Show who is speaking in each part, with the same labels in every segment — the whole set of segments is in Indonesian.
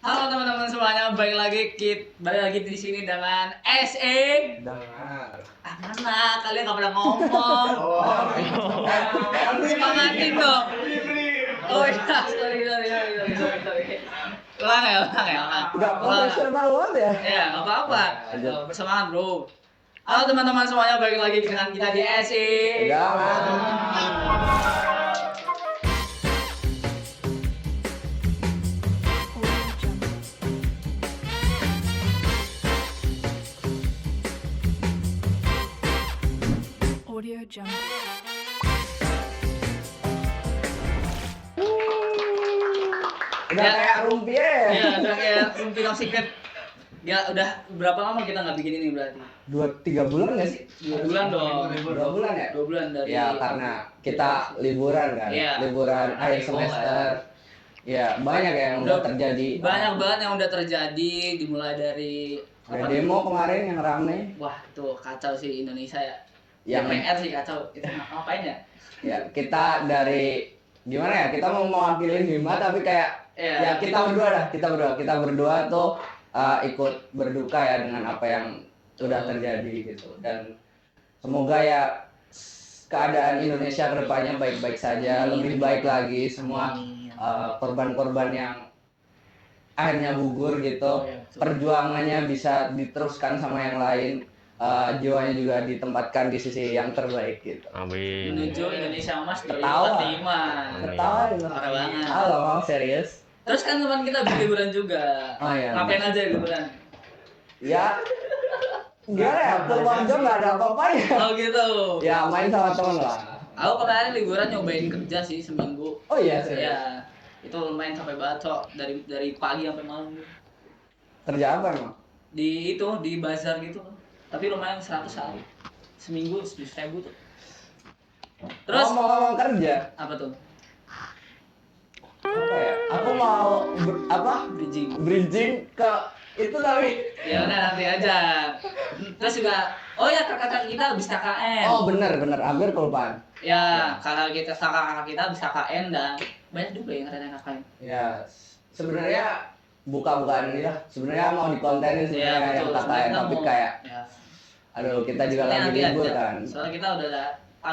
Speaker 1: Halo teman-teman semuanya, balik lagi di sini dengan SE.
Speaker 2: Dengar.
Speaker 1: Mana kalian nggak pernah ngomong? Semangatin dong. Oh iya, sorry. Ulang ya.
Speaker 2: Udah profesional banget ya?
Speaker 1: Ya, nggak apa-apa. Bersemangat bro. Halo teman-teman semuanya, balik lagi dengan kita di SE.
Speaker 3: Audio Jungle.
Speaker 2: Udah kayak rumpi ya?
Speaker 1: Iya, udah kayak Rumpi No Secret. Ya udah berapa lama kita nggak bikin ini berarti?
Speaker 2: 2-3 bulan nggak sih?
Speaker 1: 2 bulan dong.
Speaker 2: 2 bulan ya?
Speaker 1: 2 bulan dari.
Speaker 2: Ya karena kita liburan kan,
Speaker 1: Iya.
Speaker 2: liburan akhir semester. Ya banyak ya yang udah terjadi.
Speaker 1: Banyak banget yang udah terjadi, dimulai dari
Speaker 2: Ada demo kemarin yang rame.
Speaker 1: Wah, tuh kacau sih Indonesia ya.
Speaker 2: Yang
Speaker 1: DPR sih kacau. Itu ngapain ya?
Speaker 2: ya kita dari gimana ya? Kita mau mewakilin Hima tapi kayak
Speaker 1: Iya.
Speaker 2: ya kita berdua tuh ikut berduka ya dengan apa yang sudah terjadi gitu, dan semoga ya keadaan Indonesia kedepannya baik-baik saja, lebih baik lagi semua korban-korban yang akhirnya gugur gitu, perjuangannya bisa diteruskan sama yang lain, jiwanya juga ditempatkan di sisi yang terbaik gitu.
Speaker 4: Amin.
Speaker 1: Menuju Indonesia Emas
Speaker 2: Ketawa.
Speaker 1: 2045.
Speaker 2: Ketawa gitu.
Speaker 1: Parah banget.
Speaker 2: Halo, mau serius?
Speaker 1: Terus kan kemarin kita bikin liburan juga.
Speaker 2: Oh, iya.
Speaker 1: Ngapain aja liburan?
Speaker 2: Ya, gimana ya? Purworejo nggak ada apa-apanya.
Speaker 1: Oh gitu.
Speaker 2: Ya main sama temen lah.
Speaker 1: Aku kemarin liburan nyobain kerja sih seminggu.
Speaker 2: Oh iya, serius?
Speaker 1: Ya, itu lumayan sampai bacok dari pagi sampai malam.
Speaker 2: Kerja apa emang?
Speaker 1: Di bazar gitu. Tapi lumayan 100 hari. Seminggu 100.000 tuh. Terus
Speaker 2: Ngomong-ngomong kerja,
Speaker 1: apa tuh?
Speaker 2: apa ya? Aku mau bridging ke itu tapi.
Speaker 1: Ya udah nanti aja. Terus juga kakak kita habis KKN.
Speaker 2: Oh bener, hampir kelupaan.
Speaker 1: Ya, kakak kita habis KKN dan banyak juga yang katanya KKN.
Speaker 2: Ya, sebenarnya buka-bukaan ini lah. Sebenarnya mau dikontenin sih
Speaker 1: Ya,
Speaker 2: kayak yang
Speaker 1: betul.
Speaker 2: KKN, tapi kayak
Speaker 1: ya.
Speaker 2: aduh kita juga lagi
Speaker 1: Nanti
Speaker 2: libur
Speaker 1: aja.
Speaker 2: kan.
Speaker 1: Soalnya kita udah ada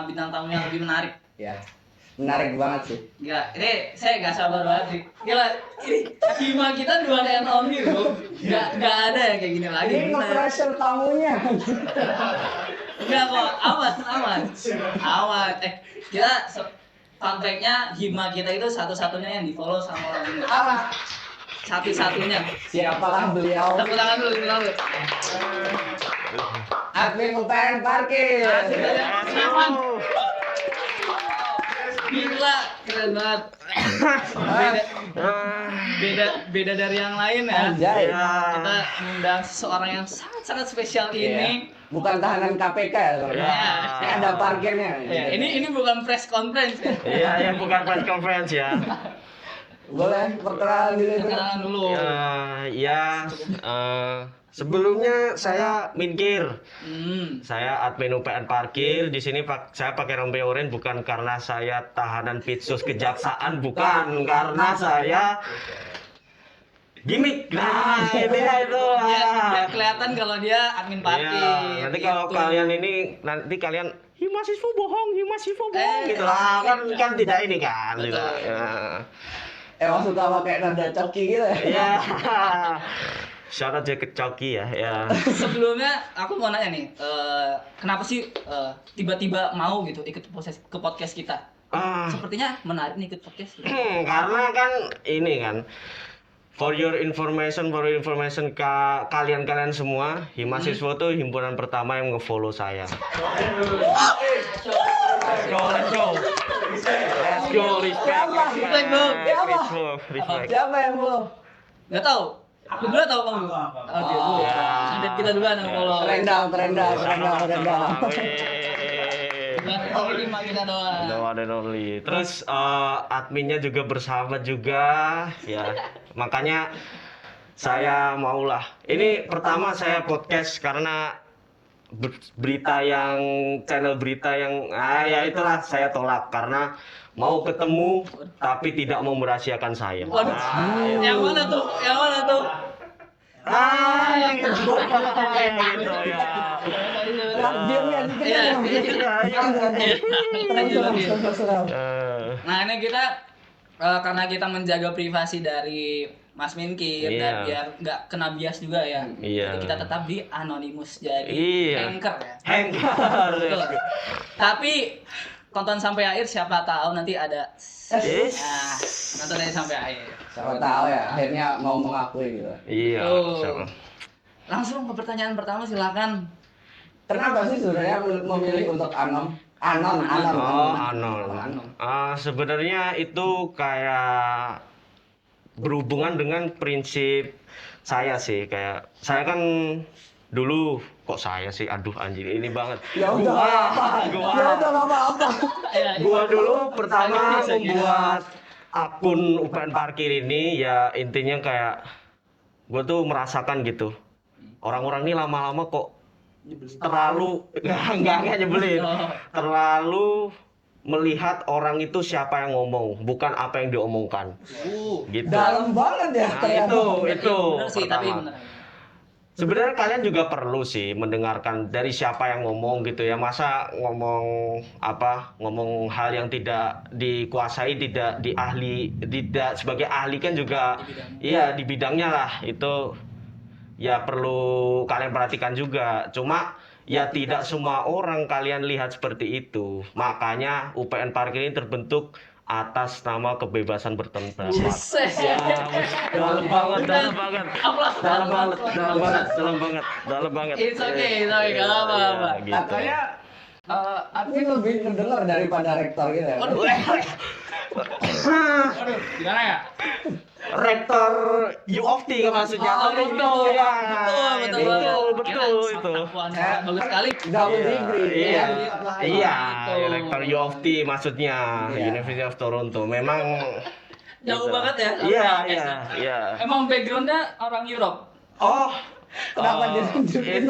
Speaker 1: bintang tamu yang lebih menarik.
Speaker 2: Ya, menarik banget sih.
Speaker 1: Gila, ini saya gak sabar banget sih. Gila, ini Hima kita 2 and only bro. Gak ada yang kayak gini lagi.
Speaker 2: Ini nge-pressure tamunya.
Speaker 1: Enggak kok, aman. Kita fun fact-nya Hima kita itu satu-satunya yang di-follow sama orang ini.
Speaker 2: Apa?
Speaker 1: Satu-satunya.
Speaker 2: Siapakah beliau?
Speaker 1: Tepuk tangan dulu.
Speaker 2: Admin UPN Parkir.
Speaker 1: Gila, keren banget. Beda dari yang lain ya.
Speaker 2: Anjay.
Speaker 1: Kita mengundang seseorang yang sangat spesial ini.
Speaker 2: Bukan tahanan KPK ya, kalau
Speaker 1: Iya.
Speaker 2: ini ada parkirnya.
Speaker 1: Ya, ini bukan press conference ya.
Speaker 4: Iya, bukan press conference ya.
Speaker 2: Boleh perkenalan dulu itu.
Speaker 1: Kenalan dulu.
Speaker 4: Sebelumnya saya Minkir. Saya admin UPN Parkir. Di sini saya pakai rompi oranye bukan karena saya tahanan Pitsus kejaksaan, bukan karena saya gimmick. Nah, ini itu.
Speaker 1: Ya, kelihatan kalau dia admin parkir.
Speaker 4: Iya, nanti kalau
Speaker 1: gitu.
Speaker 4: kalian mahasiswa bohong gitu lah, kan tidak ini kan.
Speaker 1: Betul.
Speaker 4: Tidak. Ya.
Speaker 2: Emang suka pakai nada coki gitu ya?
Speaker 4: Iya. Shout out ke Coki ya.
Speaker 1: Sebelumnya aku mau nanya nih, kenapa sih tiba-tiba mau gitu ikut ke podcast kita? Sepertinya menarik nih ikut podcast.
Speaker 4: Karena kan ini kan for your information kalian semua, Himasiswa tuh himpunan pertama yang nge-follow saya. Let's go. Respect.
Speaker 2: Siapa yang belum?
Speaker 1: Gak tau. Aku dulu atau kamu? Oh, dia dulu. Nanti kita duluan yang follow.
Speaker 2: Terendah.
Speaker 1: Oke, Hima kita doang.
Speaker 4: The one and only. Terus adminnya juga bersahabat juga, ya. Makanya saya maulah. Ini pertama saya podcast karena channel berita yang ya itulah saya tolak karena mau ketemu tapi tidak mau merahasiakan saya.
Speaker 1: Waduh, yang mana tuh?
Speaker 4: yang gitu. Yang gitu ya.
Speaker 2: Diam ya dikit
Speaker 1: Iya,
Speaker 2: ya.
Speaker 1: iya.
Speaker 2: Terus.
Speaker 1: Nah ini kita karena kita menjaga privasi dari Mas Minkir dan
Speaker 4: Iya.
Speaker 1: biar nggak kena bias juga ya.
Speaker 4: Iya.
Speaker 1: Jadi kita tetap di anonymous jadi
Speaker 4: Iya.
Speaker 1: anchor ya.
Speaker 4: Hanger.
Speaker 1: Betul. Tapi tonton sampai akhir siapa tahu nanti ada.
Speaker 4: Yes.
Speaker 1: Nah, nonton aja sampai akhir.
Speaker 2: Siapa tahu ya akhirnya mau mengakui gitu.
Speaker 4: Iya.
Speaker 1: Tuh.
Speaker 4: Siapa?
Speaker 1: Langsung ke pertanyaan pertama silakan.
Speaker 2: Kenapa sih sebenarnya memilih untuk anon?
Speaker 4: Oh,
Speaker 2: Anon.
Speaker 4: anon. Sebenarnya itu kayak berhubungan dengan prinsip saya sih, kayak saya kan dulu kok saya sih, aduh anjir ini banget.
Speaker 2: Ya udah.
Speaker 4: Gua
Speaker 2: Ya udah enggak apa-apa.
Speaker 1: Ya,
Speaker 4: gua dulu pertama
Speaker 1: Saya kira.
Speaker 4: membuat akun UPN Parkir ini ya intinya kayak gua tuh merasakan gitu. Orang-orang ini lama-lama kok terlalu enggak nyebelin.
Speaker 1: Oh.
Speaker 4: Terlalu melihat orang itu siapa yang ngomong, bukan apa yang diomongkan. Gitu.
Speaker 2: Dalam banget ya
Speaker 4: Nah,
Speaker 2: ternyata.
Speaker 4: itu
Speaker 1: Bener sih, tapi
Speaker 4: pertama.
Speaker 1: bener.
Speaker 4: Sebenarnya kalian juga perlu sih mendengarkan dari siapa yang ngomong gitu ya. Masa ngomong hal yang tidak dikuasai, tidak sebagai ahli kan juga
Speaker 1: Di bidangnya.
Speaker 4: iya di bidangnya lah. Itu ya perlu kalian perhatikan juga. Cuma ya tidak semua orang kalian lihat seperti itu. Makanya UPN Parkir ini terbentuk atas nama kebebasan berpendapat.
Speaker 1: Buset.
Speaker 4: Ya, dalam banget.
Speaker 1: Aplaus.
Speaker 4: Dalam banget.
Speaker 1: It's okay, gak apa-apa.
Speaker 4: Gitu.
Speaker 2: Katanya admin lebih mendengar daripada rektor gitu ya.
Speaker 1: Waduh, gimana ya?
Speaker 4: Rektor U of T kan maksudnya.
Speaker 1: Oh, betul.
Speaker 4: Ya. Betul itu.
Speaker 1: Bagus sekali.
Speaker 2: Double degree.
Speaker 4: Iya, iya,
Speaker 1: Gitu.
Speaker 4: Rektor U of T maksudnya
Speaker 2: Iya.
Speaker 4: University of Toronto. Memang
Speaker 1: Jauh
Speaker 4: gitu.
Speaker 1: banget ya.
Speaker 4: Iya.
Speaker 1: Emang backgroundnya orang Europe.
Speaker 4: Oh,
Speaker 2: Kenapa dilanjutin?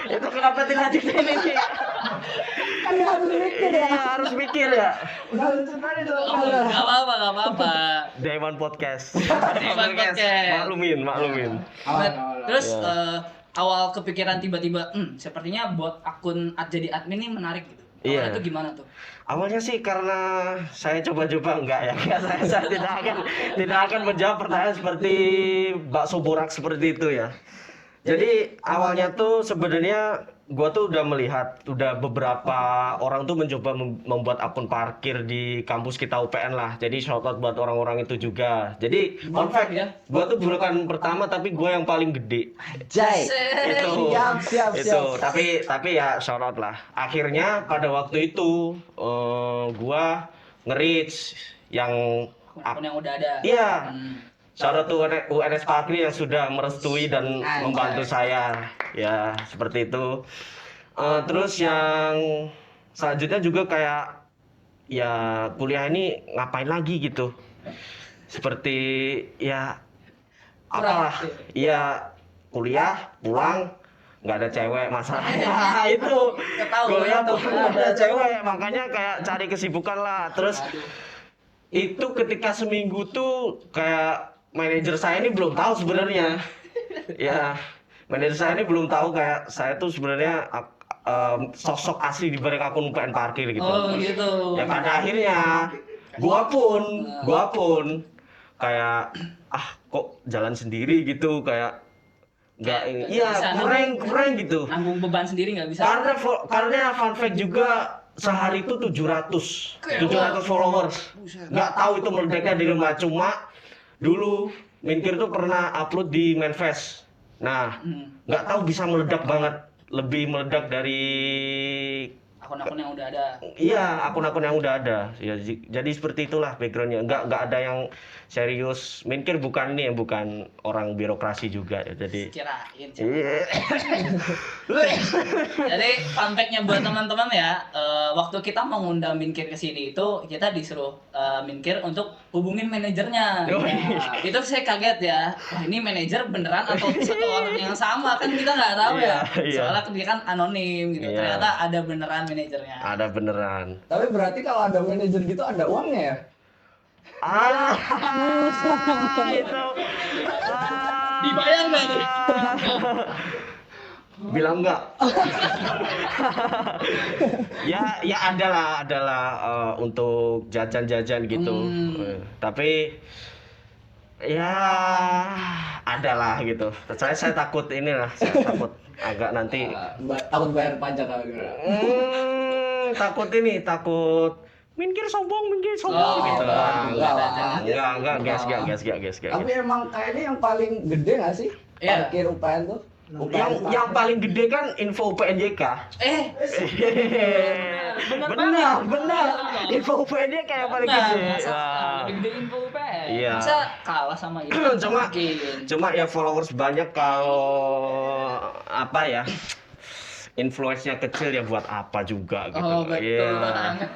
Speaker 4: itu kenapa dilanjutin ini?
Speaker 2: Kan harus mikir ya.
Speaker 4: Iya, harus mikir ya.
Speaker 2: Udah lanjut aja dulu.
Speaker 1: Oh, gak apa-apa.
Speaker 4: Dewan Podcast.
Speaker 1: Dewan Podcast.
Speaker 4: Maklumin.
Speaker 1: Terus
Speaker 4: Iya.
Speaker 1: awal kepikiran tiba-tiba, sepertinya buat akun jadi admin ini menarik gitu.
Speaker 4: Iya.
Speaker 1: Itu gimana tuh?
Speaker 4: Awalnya sih karena saya coba-coba enggak ya. Saya tidak akan menjawab pertanyaan seperti bakso borak seperti itu ya. Jadi awalnya tuh sebenarnya gua tuh udah melihat beberapa orang tuh mencoba membuat akun parkir di kampus kita UPN lah. Jadi shout out buat orang-orang itu juga. Jadi fun fact ya, gua tuh bukan pertama tapi gua yang paling gede.
Speaker 2: Jai.
Speaker 4: Itu
Speaker 2: Siap.
Speaker 4: itu tapi ya shout out lah. Akhirnya pada waktu itu gua nge-reach yang
Speaker 1: Akun yang udah ada.
Speaker 4: iya.
Speaker 1: Hmm.
Speaker 4: Shout out to UNS Parkir yang sudah merestui dan
Speaker 2: Anjay.
Speaker 4: membantu saya. Ya, seperti itu. Terus yang selanjutnya juga kayak ya kuliah ini ngapain lagi gitu. Seperti ya apalah. Iya, kuliah, pulang nggak ada cewek masalahnya. Itu kuliah tuh nggak ada cewek, makanya kayak cari kesibukan lah. Terus itu ketika seminggu tuh kayak manajer saya ini belum tahu sebenarnya. Ya, manajer saya ini belum tahu kayak saya tuh sebenarnya sosok asli di balik akun UPN Parkir gitu.
Speaker 1: Oh gitu.
Speaker 4: Ya pada akhirnya gua pun kayak kok jalan sendiri gitu kayak nggak iya
Speaker 1: Bisa
Speaker 4: kurang gitu.
Speaker 1: Nanggung beban sendiri nggak bisa.
Speaker 4: Karena fun fact juga sehari itu 700 followers. Nggak tahu itu meledaknya dari mana, cuma dulu Minkir tuh pernah upload di Manfest. Nah, nggak tahu bisa meledak banget, lebih meledak dari
Speaker 1: Akun-akun yang udah ada.
Speaker 4: iya akun-akun yang udah ada. Ya, jadi seperti itulah backgroundnya. Nggak ada yang serius. Minkir bukan orang birokrasi juga ya. Jadi
Speaker 1: Kirain.
Speaker 4: iya.
Speaker 1: Jadi fun fact-nya buat teman-teman ya, waktu kita mengundang Minkir ke sini itu kita disuruh Minkir untuk hubungin manajernya.
Speaker 4: Oh,
Speaker 1: Nah, itu saya kaget ya. Wah, ini manajer beneran atau satu orang yang sama kan kita nggak tahu ya.
Speaker 4: Iya.
Speaker 1: Soalnya dia kan anonim gitu.
Speaker 4: Iya.
Speaker 1: Ternyata ada beneran manajernya.
Speaker 4: Ada beneran.
Speaker 2: Tapi berarti kalau ada manajer gitu ada uangnya ya?
Speaker 4: Itu
Speaker 1: Dibayar nggak nih?
Speaker 4: Bilang enggak. Ya adalah untuk jajan-jajan gitu. Tapi ya adalah gitu. Saya takut inilah, saya takut agak nanti
Speaker 2: Takut bayar pajak kalau gitu.
Speaker 4: takut minggir sombong gitu. Enggak, guys.
Speaker 2: Tapi emang kayaknya yang paling gede nggak sih
Speaker 1: Iya.
Speaker 2: parkir UPN tuh?
Speaker 4: Yang paling gede kan info UPNJK. Benar. Info UPNJK yang paling gede.
Speaker 1: Lebih gede info UPN.
Speaker 4: Iya.
Speaker 1: Masa kalah sama itu?
Speaker 4: Cuma ya followers banyak kalau apa ya, influence-nya kecil ya buat apa juga gitu.
Speaker 1: Oh, betul
Speaker 4: Iya.
Speaker 1: banget.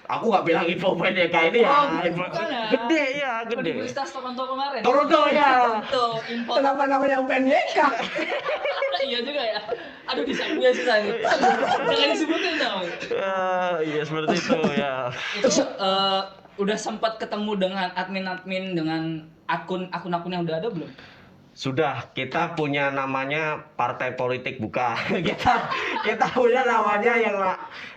Speaker 4: Aku nggak bilang info UPNJK ini ya.
Speaker 1: Bukan ya.
Speaker 4: Gede ya,
Speaker 1: Di
Speaker 4: gede.
Speaker 1: Universitas Toronto kemarin.
Speaker 4: Toronto ya.
Speaker 1: Tuh, info.
Speaker 2: Kenapa namanya UPNJK?
Speaker 1: Iya juga ya. Aduh, disambungnya susah nih. Jangan disebutin dong.
Speaker 4: Iya seperti itu ya.
Speaker 1: Itu udah sempat ketemu dengan admin-admin dengan akun-akun yang udah ada belum?
Speaker 4: Sudah, kita punya namanya partai politik bukan. kita punya namanya yang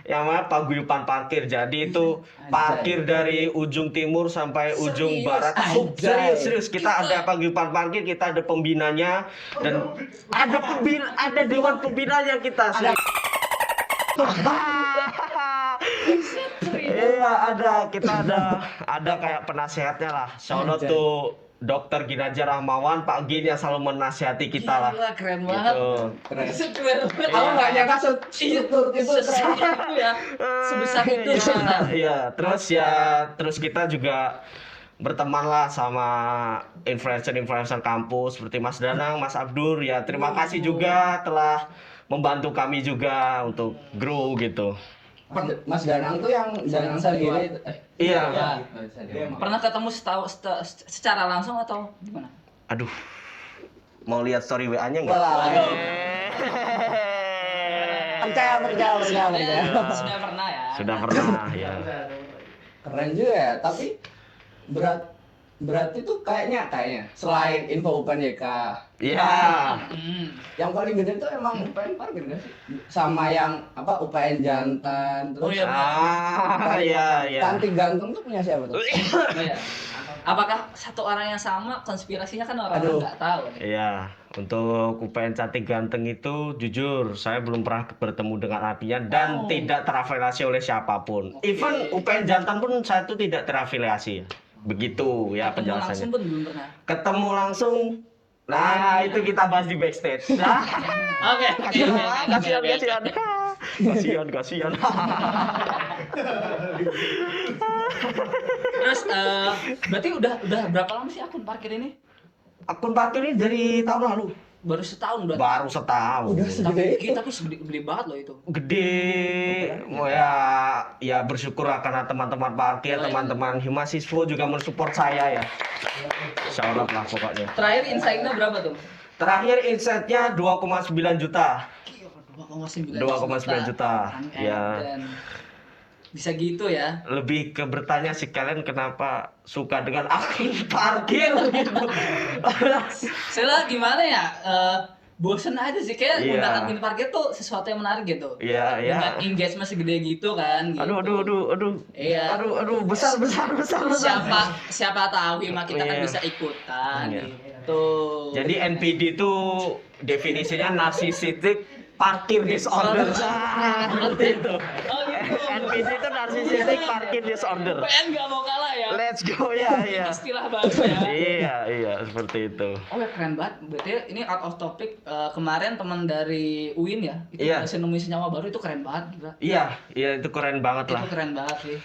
Speaker 4: namanya paguyuban parkir. Jadi itu parkir dari ujung timur sampai ujung
Speaker 1: Serius?
Speaker 4: barat. Serius. Kita ada paguyuban parkir, kita ada pembinanya dan ada dewan pembinanya kita. Iya kita ada kayak penasehatnya lah. Shout out to Dokter Ginanjar Rahmawan, Pak Gin yang selalu menasihati kita lah.
Speaker 1: Gila, keren banget.
Speaker 4: Gitu.
Speaker 2: Keren.
Speaker 1: Keren banget.
Speaker 2: Aku nggak nyangka struktur itu
Speaker 1: Sebesar
Speaker 2: keren.
Speaker 1: itu ya. Sebesar itu.
Speaker 4: Iya, terus kita juga berteman lah sama influencer kampus seperti Mas Danang, Mas Abdur ya. Terima kasih juga telah membantu kami juga untuk grow gitu.
Speaker 2: Mas Danang tuh yang Danang Sagiri.
Speaker 4: Iya.
Speaker 1: Pernah ketemu secara langsung atau gimana?
Speaker 4: Aduh. Mau lihat story WA-nya enggak?
Speaker 2: Percaya.
Speaker 1: Sudah pernah ya.
Speaker 4: Sudah pernah ya.
Speaker 2: Keren juga ya, tapi berarti tuh kayaknya selain info UPNJK
Speaker 4: Iya.
Speaker 2: yang paling gede tuh emang UPN parkir gak sih? Sama yang UPN jantan terus
Speaker 4: Iya.
Speaker 2: cantik ganteng tuh punya siapa tuh?
Speaker 1: Oh, iya. Apakah satu orang yang sama? Konspirasinya kan orang nggak tahu.
Speaker 4: Iya, untuk UPN cantik ganteng itu jujur saya belum pernah bertemu dengan artinya dan tidak terafiliasi oleh siapapun. Even UPN jantan pun saya tuh tidak terafiliasi. Begitu ya
Speaker 1: Ketemu langsung
Speaker 4: penjelasannya.
Speaker 1: pun belum pernah.
Speaker 4: Ketemu langsung. Nah, itu kita bahas di backstage. Nah,
Speaker 1: Oke.
Speaker 4: kasihan.
Speaker 1: Terus berarti udah berapa lama sih akun parkir ini?
Speaker 4: Akun parkir ini dari tahun lalu.
Speaker 1: Baru setahun berarti.
Speaker 4: Baru setahun.
Speaker 2: Udah segede itu.
Speaker 1: Tapi gede banget loh itu.
Speaker 4: Gede, mau ya bersyukur lah karena teman-teman parkir, teman-teman mahasiswa juga mensupport saya ya. Shout out lah pokoknya.
Speaker 1: Terakhir insight-nya berapa tuh?
Speaker 4: Terakhir insight-nya 2,9 juta.
Speaker 1: 2,9
Speaker 4: juta. Ya.
Speaker 1: Dan bisa gitu ya.
Speaker 4: Lebih ke bertanya sih kalian kenapa suka dengan akun parkir gitu.
Speaker 1: Saya gimana ya? Bosen aja sih kayak
Speaker 4: Iya.
Speaker 1: undang admin parkir tuh sesuatu yang menarik gitu.
Speaker 4: Iya.
Speaker 1: Dengan engagement segede gitu kan. Gitu.
Speaker 4: Aduh.
Speaker 1: Iya.
Speaker 4: Aduh, besar.
Speaker 1: Siapa tahu Hima kita kan
Speaker 4: Iya.
Speaker 1: bisa ikutan
Speaker 4: Iya.
Speaker 1: gitu.
Speaker 4: Jadi NPD itu definisinya narcissistic parkir disorder. Seperti itu.
Speaker 1: Oh gitu.
Speaker 4: NPD itu narcissistic parkir disorder.
Speaker 1: PN nggak mau kalah ya.
Speaker 4: Let's go ya.
Speaker 1: Istilah baru ya.
Speaker 4: Iya, seperti itu.
Speaker 1: Oh ya keren banget. Berarti ini out of topic. Kemarin teman dari UIN ya, itu
Speaker 4: Iya.
Speaker 1: berhasil nemuin senyawa baru itu keren banget gila.
Speaker 4: Iya, itu keren banget lah.
Speaker 1: Itu keren banget sih.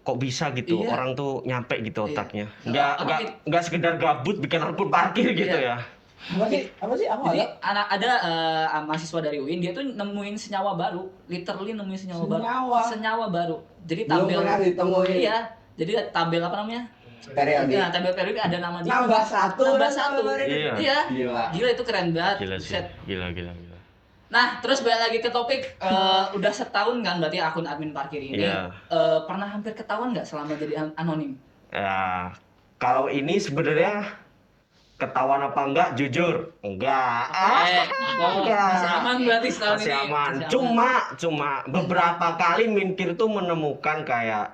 Speaker 4: Kok bisa gitu
Speaker 1: Iya.
Speaker 4: orang tuh nyampe gitu
Speaker 1: Iya.
Speaker 4: otaknya.
Speaker 1: Apa
Speaker 4: Nggak sekedar gabut bikin akun parkir gitu
Speaker 1: Iya.
Speaker 4: ya.
Speaker 2: Apa sih? Aku
Speaker 1: Jadi
Speaker 2: ada.
Speaker 1: ada mahasiswa dari UIN dia tuh nemuin senyawa baru, literally nemuin senyawa baru. Senyawa baru. Jadi
Speaker 2: Belum
Speaker 1: tabel.
Speaker 2: pernah ditemuin.
Speaker 1: Iya. Jadi tabel apa namanya?
Speaker 2: Periode.
Speaker 1: Iya, tabel periode ada nama dia.
Speaker 2: Nambah satu.
Speaker 1: Nambah satu.
Speaker 4: Iya.
Speaker 1: Iya.
Speaker 2: Gila.
Speaker 1: Gila itu keren banget.
Speaker 4: Gila sih.
Speaker 1: Buset.
Speaker 4: Gila.
Speaker 1: Nah, terus balik lagi ke topik, udah setahun kan berarti akun admin parkir ini.
Speaker 4: Iya.
Speaker 1: Pernah hampir ketahuan nggak selama jadi anonim?
Speaker 4: Ya, kalau ini sebenarnya ketahuan apa enggak? Jujur, enggak.
Speaker 1: Masih aman berarti setahun
Speaker 4: Masih
Speaker 1: ini.
Speaker 4: aman.
Speaker 1: Masih
Speaker 4: Cuma beberapa kali Minkir tuh menemukan kayak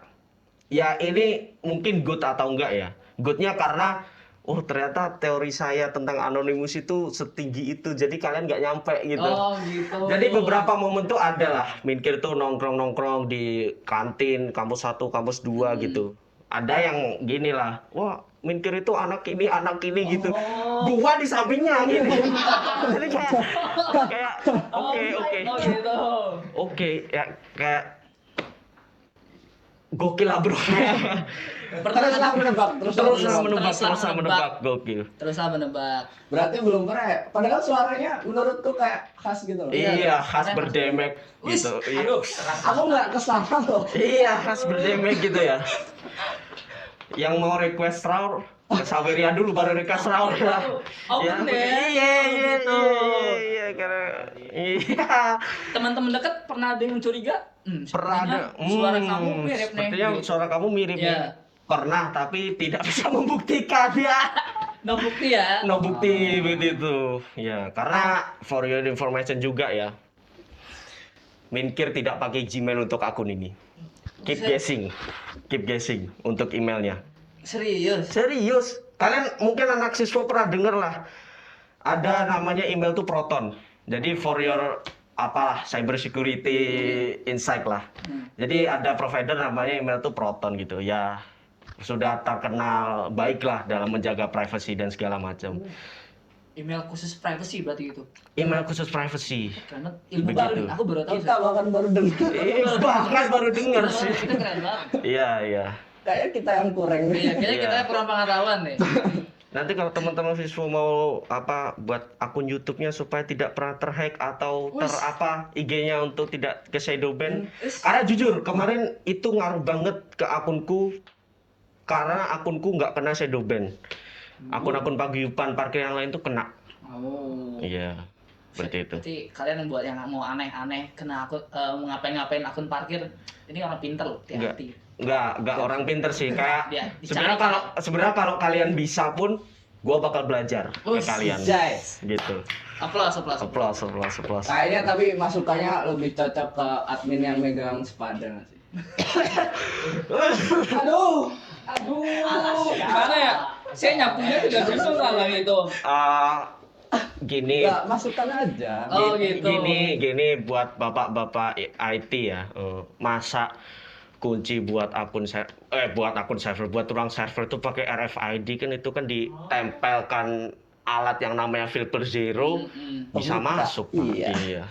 Speaker 4: ya ini mungkin good atau enggak ya. Goodnya karena oh ternyata teori saya tentang Anonymous itu setinggi itu, jadi kalian nggak nyampe gitu.
Speaker 1: Oh gitu.
Speaker 4: Jadi beberapa momen tuh ada lah, Minkir tuh nongkrong-nongkrong di kantin kampus 1, kampus 2 gitu. Ada yang gini lah, wah Minkir itu anak ini gitu. Gua di sampingnya gitu. Jadi kayak oke.
Speaker 1: Oh gitu.
Speaker 4: Oke, ya kayak gokil lah bro.
Speaker 2: Teruslah menebak,
Speaker 4: Teruslah menebak, gokil.
Speaker 1: Teruslah menebak.
Speaker 2: Berarti belum pernah ya? Padahal suaranya menurutku kayak khas gitu loh.
Speaker 4: Iya, khas berdemek gitu.
Speaker 1: Aduh,
Speaker 2: Aku nggak kesana loh.
Speaker 4: Iya, khas berdemek gitu ya. Yang mau request raw ke Saweria dulu baru request raw lah.
Speaker 1: Oh,
Speaker 4: Ya,
Speaker 1: bener.
Speaker 4: Iya,
Speaker 1: gitu.
Speaker 4: Iya, karena iya.
Speaker 1: Teman-teman dekat pernah ada yang curiga?
Speaker 4: Pernah ada.
Speaker 1: Suara kamu mirip nih.
Speaker 4: Sepertinya
Speaker 1: Gitu.
Speaker 4: suara kamu mirip
Speaker 1: Iya.
Speaker 4: nih. Pernah, tapi tidak bisa membuktikan ya.
Speaker 1: No bukti ya.
Speaker 4: No bukti begitu. Ya, karena for your information juga ya. Minkir tidak pakai Gmail untuk akun ini. Keep guessing untuk emailnya.
Speaker 1: Serius.
Speaker 4: Serius. Kalian mungkin anak siswa pernah denger lah. Ada namanya email tuh Proton. Jadi for your apalah cyber security insight lah. Jadi ada provider namanya email tuh Proton gitu. Ya sudah terkenal baik lah dalam menjaga privacy dan segala macam.
Speaker 1: Email khusus privacy berarti itu.
Speaker 4: Email khusus privacy.
Speaker 1: Karena ilmu
Speaker 4: Begitu.
Speaker 1: baru nih, aku baru tahu.
Speaker 2: Kita bahkan baru dengar.
Speaker 4: Bahkan baru denger sih.
Speaker 1: Kita keren banget.
Speaker 4: Iya.
Speaker 2: Kayaknya kita yang kurang.
Speaker 1: Iya, kayaknya
Speaker 4: Iya.
Speaker 1: kita kurang pengetahuan nih.
Speaker 4: Nanti kalau teman-teman siswa mau apa buat akun YouTube-nya supaya tidak pernah terhack atau IG-nya untuk tidak ke shadow ban. Karena jujur kemarin itu ngaruh banget ke akunku karena akunku nggak kena shadow ban. Akun-akun paguyuban parkir yang lain tuh kena.
Speaker 1: Oh.
Speaker 4: Iya, seperti itu.
Speaker 1: Berarti kalian yang buat yang mau aneh-aneh kena akun mau ngapain-ngapain akun parkir ini orang pinter loh, hati-hati.
Speaker 4: Enggak orang pinter sih kayak
Speaker 1: Dia
Speaker 4: sebenarnya kalau kalian bisa pun gua bakal belajar ke kalian
Speaker 2: Guys.
Speaker 4: gitu.
Speaker 1: Applause.
Speaker 2: Kayaknya tapi masukannya lebih cocok ke admin yang megang sepada sih. Aduh.
Speaker 1: Gimana ya? Saya nyapunya juga susah lah gitu.
Speaker 4: Gini
Speaker 2: Enggak, masukan aja.
Speaker 1: Oh gitu.
Speaker 4: Gini buat bapak-bapak IT ya. Masa kunci buat akun server buat ruang server itu pakai RFID kan itu kan ditempelkan alat yang namanya filter zero bisa
Speaker 2: Pembuka.
Speaker 4: masuk. Pak. Iya.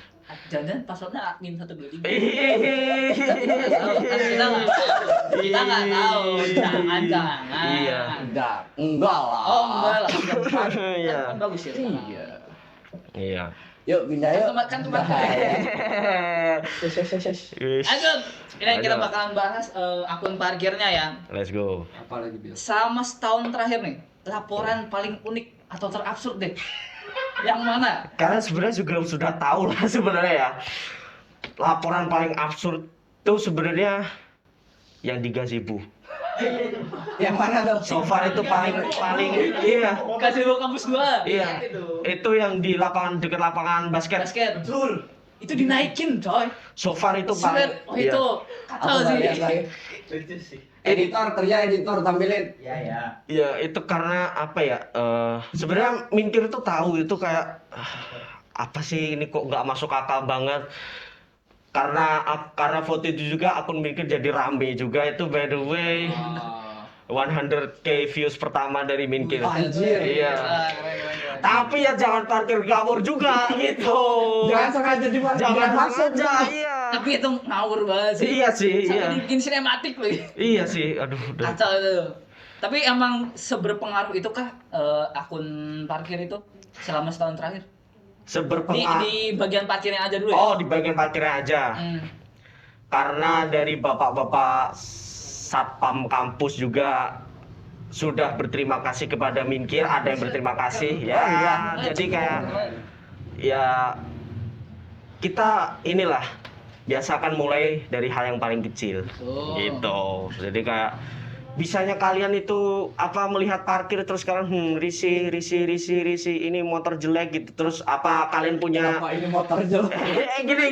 Speaker 1: Jangan passwordnya admin 123.
Speaker 4: Iya.
Speaker 1: Kita nggak tahu. Jangan.
Speaker 4: Iya.
Speaker 2: Enggak lah.
Speaker 1: Oh enggak lah.
Speaker 4: Iya.
Speaker 1: Kan bagus ya.
Speaker 4: Iya.
Speaker 2: Yuk pindah yuk.
Speaker 1: Kan cuma
Speaker 2: Bahaya.
Speaker 4: Wis.
Speaker 1: Lanjut. Ini kita
Speaker 4: Lanjut.
Speaker 1: bakalan bahas akun parkirnya ya.
Speaker 4: Let's go.
Speaker 2: Apa lagi bilang?
Speaker 1: Sama setahun terakhir nih, laporan paling unik atau terabsurd deh. Yang mana?
Speaker 4: Karena sebenarnya juga sudah tahu lah sebenarnya ya. Laporan paling absurd itu sebenarnya yang di gazebo.
Speaker 2: Yang mana tuh?
Speaker 4: So far itu paling iya.
Speaker 1: Kasih gua kampus gua.
Speaker 4: Iya. Itu yang di lapangan dekat lapangan basket.
Speaker 1: Betul. Itu dinaikin, coy.
Speaker 4: So far itu paling
Speaker 1: Sulit. Oh itu kacau
Speaker 2: Aku nggak
Speaker 1: sih.
Speaker 2: lihat lagi. Editor kerja editor tampilin.
Speaker 4: Iya, itu karena apa ya? Sebenarnya Minkir tuh tahu itu kayak apa sih ini kok nggak masuk akal banget. Karena foto itu juga akun Minkir jadi rame juga itu by the way. 100k views pertama dari Minkir.
Speaker 2: Anjir.
Speaker 4: Iya.
Speaker 1: Keren.
Speaker 4: Tapi ya jangan parkir gawur juga gitu.
Speaker 2: Jangan sengaja di
Speaker 4: Jangan
Speaker 2: masuk.
Speaker 4: aja, iya.
Speaker 1: Tapi itu ngawur banget sih.
Speaker 4: Iya sih,
Speaker 1: Sampai
Speaker 4: iya.
Speaker 1: dibikin sinematik lagi.
Speaker 4: Iya sih, aduh. udah.
Speaker 1: Kacau itu. Tapi emang seberpengaruh itukah akun parkir itu selama setahun terakhir? Di bagian parkirnya aja dulu ya.
Speaker 4: Oh, di bagian parkirnya aja. Karena dari bapak-bapak satpam kampus juga sudah berterima kasih kepada Minkir, ada yang berterima kasih ya. Jadi kayak ya kita inilah biasakan mulai dari hal yang paling kecil. Gitu. Jadi kayak bisanya kalian itu apa melihat parkir terus kalian risih ini motor jelek gitu, terus apa kalian punya
Speaker 2: Apa ini motor jelek?
Speaker 4: gini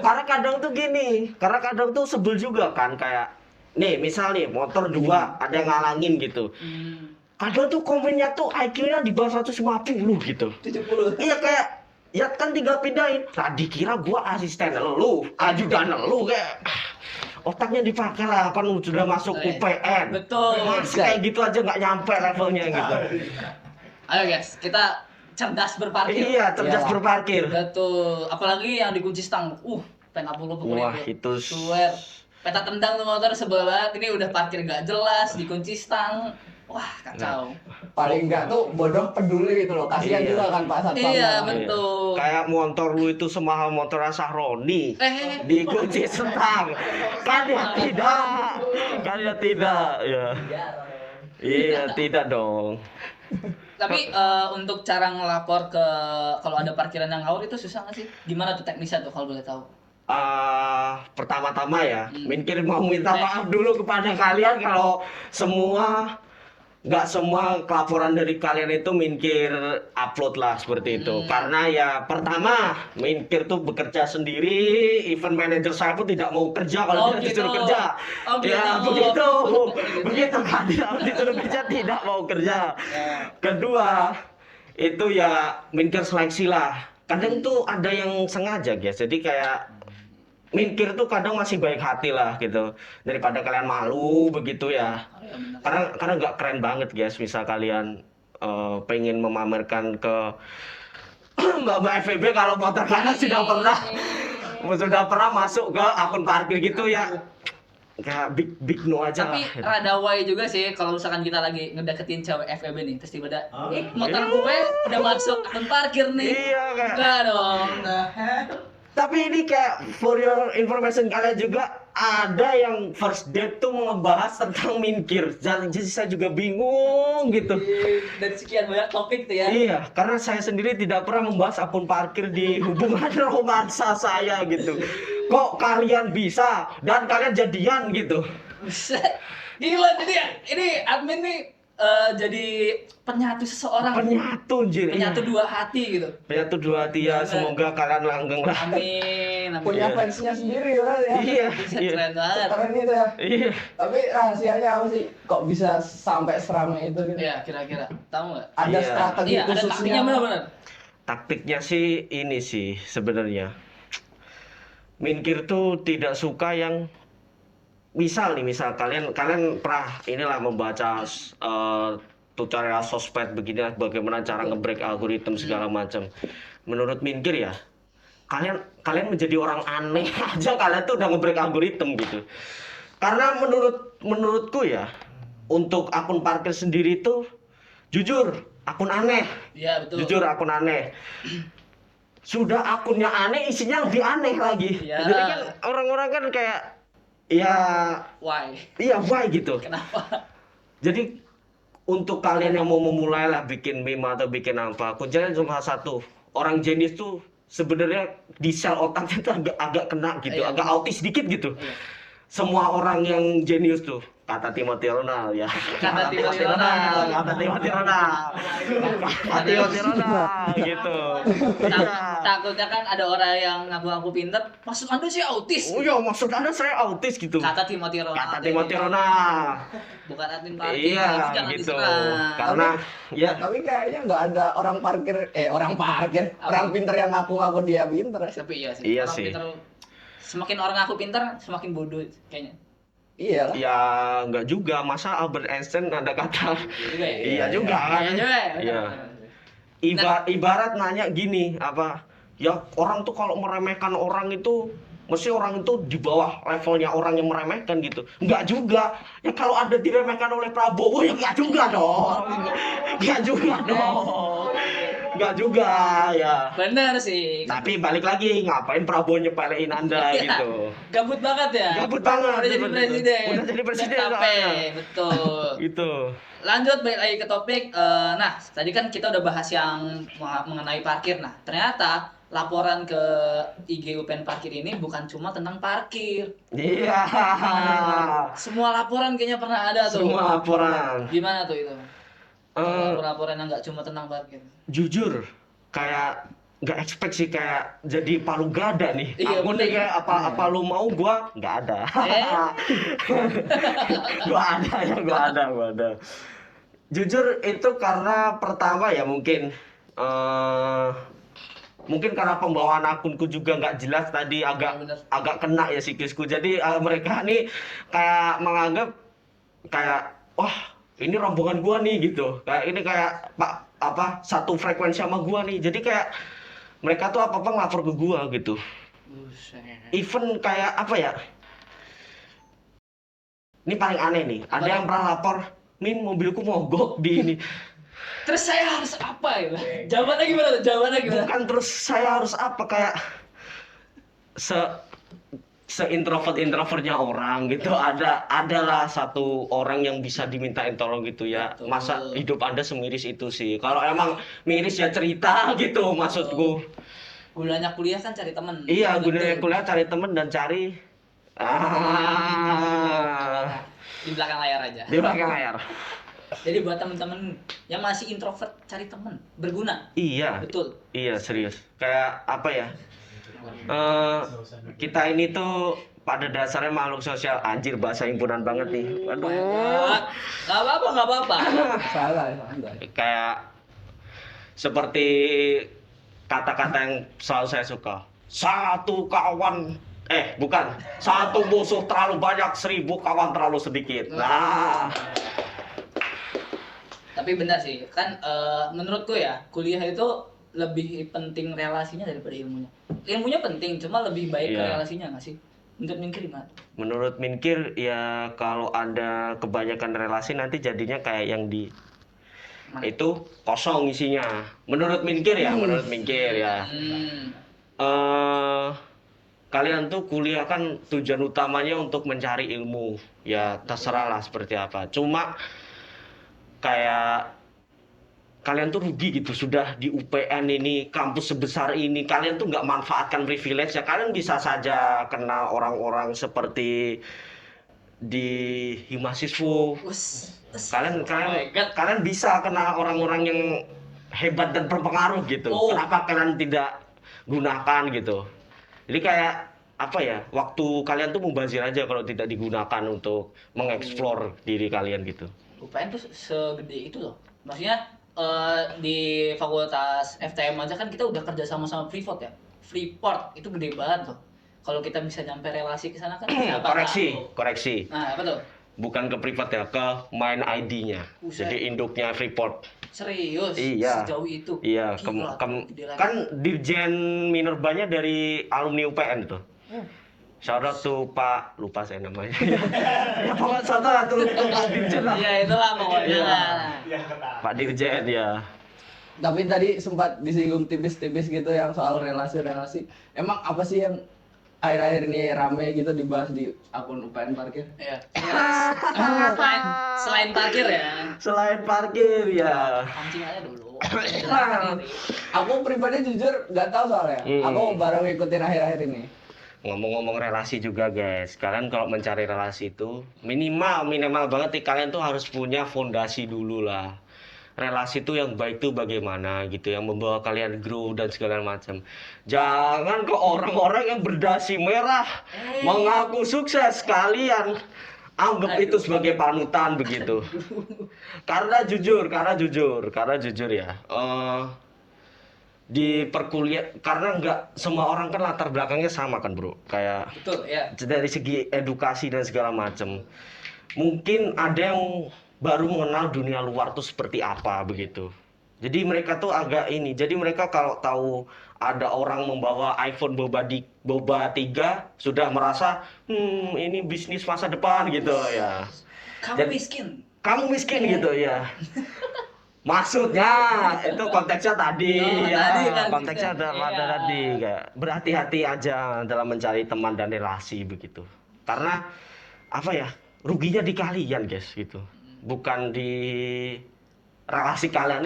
Speaker 4: karena kadang tuh gini, karena kadang tuh sebel juga kan, kayak nih misal nih motor dua ada yang ngalangin gitu, kadang tuh komennya tuh IQ-nya di bawah 150 gitu.
Speaker 1: 70.
Speaker 4: Iya kayak ya kan tinggal pindahin. Nah dikira gua asisten lu, ajudan lu kayak otaknya dipakai lah, kan sudah masuk UPN.
Speaker 1: Betul.
Speaker 4: Masih kayak gitu aja nggak nyampe levelnya gitu.
Speaker 1: Ayo guys, kita cerdas berparkir.
Speaker 4: Iya, cerdas
Speaker 2: Iya.
Speaker 4: berparkir.
Speaker 1: Betul. Apalagi yang dikunci stang. Pena puluh
Speaker 4: Wah,
Speaker 1: pokoknya.
Speaker 4: itu
Speaker 1: Swear. Peta tendang tuh motor sebel banget. Ini udah parkir nggak jelas, dikunci stang. Wah, kacau.
Speaker 2: Paling enggak tuh bodoh peduli gitu loh. Kasihan
Speaker 4: Iya.
Speaker 2: juga kan Pak Satpam.
Speaker 1: Iya,
Speaker 2: kan.
Speaker 1: betul.
Speaker 4: Kayak motor lu itu semahal motor Sahroni. Dikunci setang. Kan dia tidak. Ya. Iya, tidak dong.
Speaker 1: Tapi untuk cara ngelapor ke kalau ada parkiran yang ngawur itu susah nggak sih? Gimana tuh teknisnya tuh kalau boleh tahu?
Speaker 4: Pertama-tama ya, mungkin mau minta maaf dulu kepada kalian kalau nggak semua kelaporan dari kalian itu Minkir upload lah seperti itu. Karena ya pertama Minkir tuh bekerja sendiri, event manager saya pun tidak mau kerja kalau dia disuruh kerja.
Speaker 1: Oh, gitu.
Speaker 4: Ya begitu kan, dia disuruh kerja tidak mau kerja. Kedua itu ya Minkir seleksi lah. Kadang tuh ada yang sengaja guys, jadi kayak Minkir tuh kadang masih baik hati lah gitu, daripada kalian malu begitu ya. Karena nggak keren banget guys, misal kalian pengen memamerkan ke mbak FEB kalau motor kalian sudah pernah masuk ke akun parkir gitu ya, kayak big no aja
Speaker 1: Tapi
Speaker 4: lah.
Speaker 1: rada way juga sih kalau misalkan kita lagi ngedeketin cewek FEB nih, terus tiba-tiba, motor gue udah masuk akun parkir nih.
Speaker 4: Iya, kayak-
Speaker 1: Enggak dong.
Speaker 4: Tapi ini kayak for your information kalian juga ada yang first date tuh ngebahas tentang Minkir. Jadi saya juga bingung gitu.
Speaker 1: Dari sekian banyak topik tuh ya.
Speaker 4: Iya, karena saya sendiri tidak pernah membahas akun parkir di hubungan romansa saya gitu. Kok kalian bisa dan kalian jadian gitu?
Speaker 1: Buset. Gila, jadi ini admin nih jadi penyatu seseorang.
Speaker 4: Penyatu anjir.
Speaker 1: Penyatu
Speaker 4: Iya.
Speaker 1: dua hati gitu.
Speaker 4: Penyatu dua hati ya, semoga kalian langgeng lah.
Speaker 1: Amin.
Speaker 2: Punya
Speaker 4: Iya.
Speaker 2: fansnya sendiri kan ya.
Speaker 4: Iya,
Speaker 1: Buset,
Speaker 4: iya.
Speaker 1: keren banget.
Speaker 2: Keren itu ya.
Speaker 4: Iya.
Speaker 2: Tapi rahasianya apa sih? Kok bisa sampai seramai itu gitu?
Speaker 1: Iya, kira-kira. Tahu nggak?
Speaker 2: Ada
Speaker 4: Iya.
Speaker 2: strategi
Speaker 1: Iya, ada
Speaker 2: khususnya.
Speaker 1: taktiknya benar-benar.
Speaker 4: Taktiknya sih ini sih sebenarnya. Minkir tuh tidak suka yang misal kalian pernah inilah membaca tutorial sosmed begini bagaimana cara nge-break algoritma segala macam. Menurut Minkir ya, kalian menjadi orang aneh aja kalian tuh udah nge-break algoritma gitu. Karena menurutku ya, untuk akun parkir sendiri tuh jujur akun aneh.
Speaker 1: Iya, betul.
Speaker 4: Jujur akun aneh. Sudah akunnya aneh, isinya lebih aneh lagi.
Speaker 1: Iya.
Speaker 4: Jadi kan orang-orang kan kayak ya
Speaker 1: Why?
Speaker 4: iya why gitu.
Speaker 1: Kenapa?
Speaker 4: Jadi untuk kalian yang mau memulai lah bikin meme atau bikin apa, kuncinya cuma satu. Orang jenius tuh sebenarnya di sel otaknya tuh agak kena gitu,
Speaker 1: Iya.
Speaker 4: agak autis dikit gitu.
Speaker 1: Iya.
Speaker 4: Semua orang yang jenius tuh, kata Timothy Ronald ya.
Speaker 1: Kata Timothy Ronald.
Speaker 4: Kata Timothy Ronald. Kata Timothy Ronald gitu. Iya.
Speaker 1: Takutnya kan ada orang yang ngaku-ngaku pinter, maksud Anda sih autis.
Speaker 4: Oh iya, maksud Anda saya autis gitu.
Speaker 1: Kata Timothy Ronald.
Speaker 4: Kata Timothy Ronald.
Speaker 1: Bukan admin parkir.
Speaker 4: Iya,
Speaker 1: jangan
Speaker 4: gitu.
Speaker 1: diserang.
Speaker 4: Karena ya
Speaker 2: Tapi kayaknya nggak ada orang pinter yang ngaku-ngaku dia pinter.
Speaker 1: Tapi iya sih.
Speaker 4: Iya
Speaker 1: orang
Speaker 4: sih.
Speaker 1: pinter, semakin orang ngaku pinter, semakin bodoh kayaknya.
Speaker 2: Iya lah.
Speaker 4: ya nggak juga, masa Albert Einstein ada kata
Speaker 1: Juga ya?
Speaker 4: iya juga kan.
Speaker 1: Iya juga ya?
Speaker 4: Iya. Ibarat nanya gini apa ya, orang tuh kalau meremehkan orang itu mesti orang itu di bawah levelnya orang yang meremehkan gitu. Enggak juga. Ya kalau ada diremehkan oleh Prabowo ya enggak juga dong. Enggak juga dong. Enggak juga ya.
Speaker 1: Bener sih.
Speaker 4: Tapi balik lagi, ngapain Prabowo nyepelein Anda
Speaker 1: Iya.
Speaker 4: gitu.
Speaker 1: Gabut banget ya.
Speaker 4: Gabut banget.
Speaker 1: Udah jadi presiden.
Speaker 4: Udah jadi presiden
Speaker 1: Udah
Speaker 4: soalnya.
Speaker 1: capek. Betul.
Speaker 4: Gitu.
Speaker 1: Lanjut balik lagi ke topik. Nah, tadi kan kita udah bahas yang mengenai parkir. Nah, ternyata laporan ke IG UPN Parkir ini bukan cuma tentang parkir.
Speaker 4: Iya.
Speaker 1: Semua laporan kayaknya pernah ada tuh.
Speaker 4: Semua laporan.
Speaker 1: Gimana tuh itu?
Speaker 4: Eh,
Speaker 1: Laporan yang nggak cuma tentang parkir.
Speaker 4: jujur kayak nggak expect sih kayak jadi palu gada nih.
Speaker 1: Iya,
Speaker 4: Aku nih
Speaker 1: bener.
Speaker 4: kayak apa lu mau gua nggak ada. Gua ada. Jujur itu karena pertama ya mungkin mungkin karena pembawaan akunku juga nggak jelas tadi
Speaker 1: Bener.
Speaker 4: agak kena ya psikisku. Jadi mereka nih kayak menganggap kayak wah ini rombongan gua nih gitu. Kayak ini kayak satu frekuensi sama gua nih. Jadi kayak mereka tuh apa-apa ngelapor ke gua gitu.
Speaker 1: Buset.
Speaker 4: Even kayak apa ya? Ini paling aneh nih. Ada yang pernah lapor, "Min, mobilku mogok di ini."
Speaker 1: Terus saya harus apa ya? Jawabannya gimana tuh? Jawabannya gimana?
Speaker 4: Bukan terus saya harus apa kayak introvertnya orang gitu. Adalah satu orang yang bisa dimintain tolong gitu ya.
Speaker 1: Betul.
Speaker 4: Masa hidup Anda semiris itu sih? Kalau emang miris ya cerita gitu maksudku.
Speaker 1: Gunanya kuliah kan cari temen.
Speaker 4: Iya,
Speaker 1: Betul.
Speaker 4: gunanya kuliah cari temen dan cari
Speaker 1: Di belakang layar aja.
Speaker 4: di belakang layar.
Speaker 1: Jadi buat temen-temen yang masih introvert cari temen berguna.
Speaker 4: Iya,
Speaker 1: Betul.
Speaker 4: iya serius. Kayak apa ya? Kita ini tuh pada dasarnya makhluk sosial. Anjir, bahasa himpunan banget nih. Waduh.
Speaker 1: Nggak apa-apa.
Speaker 2: Salah, enggak.
Speaker 4: Kayak seperti kata-kata yang selalu saya suka. Satu musuh terlalu banyak, 1000 kawan terlalu sedikit. Nah,
Speaker 1: Tapi benar sih, kan menurutku ya, kuliah itu lebih penting relasinya daripada ilmunya. Ilmunya penting, cuma lebih baik ke
Speaker 4: Iya.
Speaker 1: relasinya nggak sih? Menurut Minkir gimana?
Speaker 4: menurut Minkir ya kalau Anda kebanyakan relasi nanti jadinya kayak yang di
Speaker 1: Mana?
Speaker 4: itu kosong isinya. Menurut Minkir ya.
Speaker 1: Hmm.
Speaker 4: Kalian tuh kuliah kan tujuan utamanya untuk mencari ilmu. Ya terserah lah seperti apa. Cuma kayak kalian tuh rugi gitu sudah di UPN ini kampus sebesar ini kalian tuh nggak manfaatkan privilege ya. Kalian bisa saja kenal orang-orang seperti di Himasiswo. Kalian
Speaker 1: Oh my God.
Speaker 4: kalian bisa kenal orang-orang yang hebat dan berpengaruh gitu.
Speaker 1: Oh.
Speaker 4: Kenapa kalian tidak gunakan gitu? Jadi kayak apa ya? Waktu kalian tuh mubazir aja kalau tidak digunakan untuk mengeksplor diri kalian gitu.
Speaker 1: UPN tuh segede itu loh. Maksudnya di fakultas FTM aja kan kita udah kerja sama Freeport ya. Freeport itu gede banget loh. Kalau kita bisa nyampe relasi ke sana kan siapa tahu.
Speaker 4: Koreksi.
Speaker 1: Nah, apa tuh?
Speaker 4: Bukan ke privat ya, ke main ID-nya.
Speaker 1: Buset.
Speaker 4: Jadi induknya Freeport.
Speaker 1: Serius?
Speaker 4: Iya.
Speaker 1: Sejauh itu?
Speaker 4: Iya,
Speaker 1: Gila, gede lagi.
Speaker 4: kan Dirjen Minerbanya dari alumni UPN tuh. Shout out to Pak, lupa saya namanya. Ya pokoknya shout out to Pak Dirjen lah.
Speaker 1: Iya, itulah pokoknya.
Speaker 4: Iya. Pak Dirjen ya.
Speaker 2: Tapi tadi sempat disinggung tipis-tipis gitu yang soal relasi-relasi. Emang apa sih yang akhir-akhir ini rame gitu dibahas di akun UPN Parkir?
Speaker 1: Iya. Selain parkir ya.
Speaker 4: Selain parkir ya.
Speaker 1: Pancing aja dulu.
Speaker 2: Aku pribadi jujur nggak tahu soalnya. Aku baru ngikutin akhir-akhir ini.
Speaker 4: Ngomong-ngomong relasi juga guys, kalian kalau mencari relasi itu minimal banget nih kalian tuh harus punya fondasi dulu lah. Relasi itu yang baik tuh bagaimana gitu, yang membawa kalian grow dan segala macam. Jangan ke orang-orang yang berdasi merah mengaku sukses kalian anggap itu sebagai panutan begitu. Karena jujur ya. Di perkuliahan karena nggak semua orang kan latar belakangnya sama kan bro, kayak
Speaker 1: Betul, ya.
Speaker 4: dari segi edukasi dan segala macam. Mungkin ada yang baru mengenal dunia luar tuh seperti apa begitu. Jadi mereka tuh agak ini. Jadi mereka kalau tahu ada orang membawa iPhone boba 3 sudah merasa ini bisnis masa depan gitu ya.
Speaker 1: Kamu miskin.
Speaker 4: Kamu miskin gitu ya. Maksudnya itu konteksnya tadi
Speaker 1: tadi kan
Speaker 4: konteksnya
Speaker 1: gitu.
Speaker 4: ada
Speaker 1: Iya.
Speaker 4: tadi kayak berhati-hati aja dalam mencari teman dan relasi begitu. Karena apa ya? Ruginya di kalian guys gitu. Bukan di relasi kalian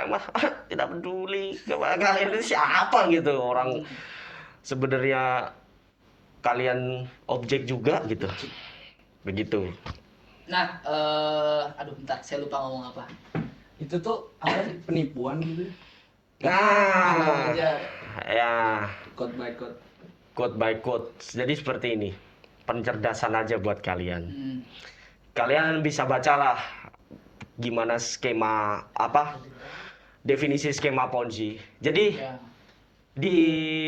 Speaker 4: mah tidak peduli kepada kalian itu siapa gitu, orang sebenarnya kalian objek juga gitu, begitu.
Speaker 1: Nah, aduh bentar, saya lupa ngomong apa.
Speaker 2: Itu tuh apa sih, penipuan gitu?
Speaker 4: Nah,
Speaker 1: Aja.
Speaker 4: ya
Speaker 2: Quote by quote.
Speaker 4: quote by quote. Jadi seperti ini, pencerdasan aja buat kalian.
Speaker 1: Hmm.
Speaker 4: Kalian bisa bacalah gimana skema apa, definisi skema Ponzi. Jadi
Speaker 1: Ya.
Speaker 4: di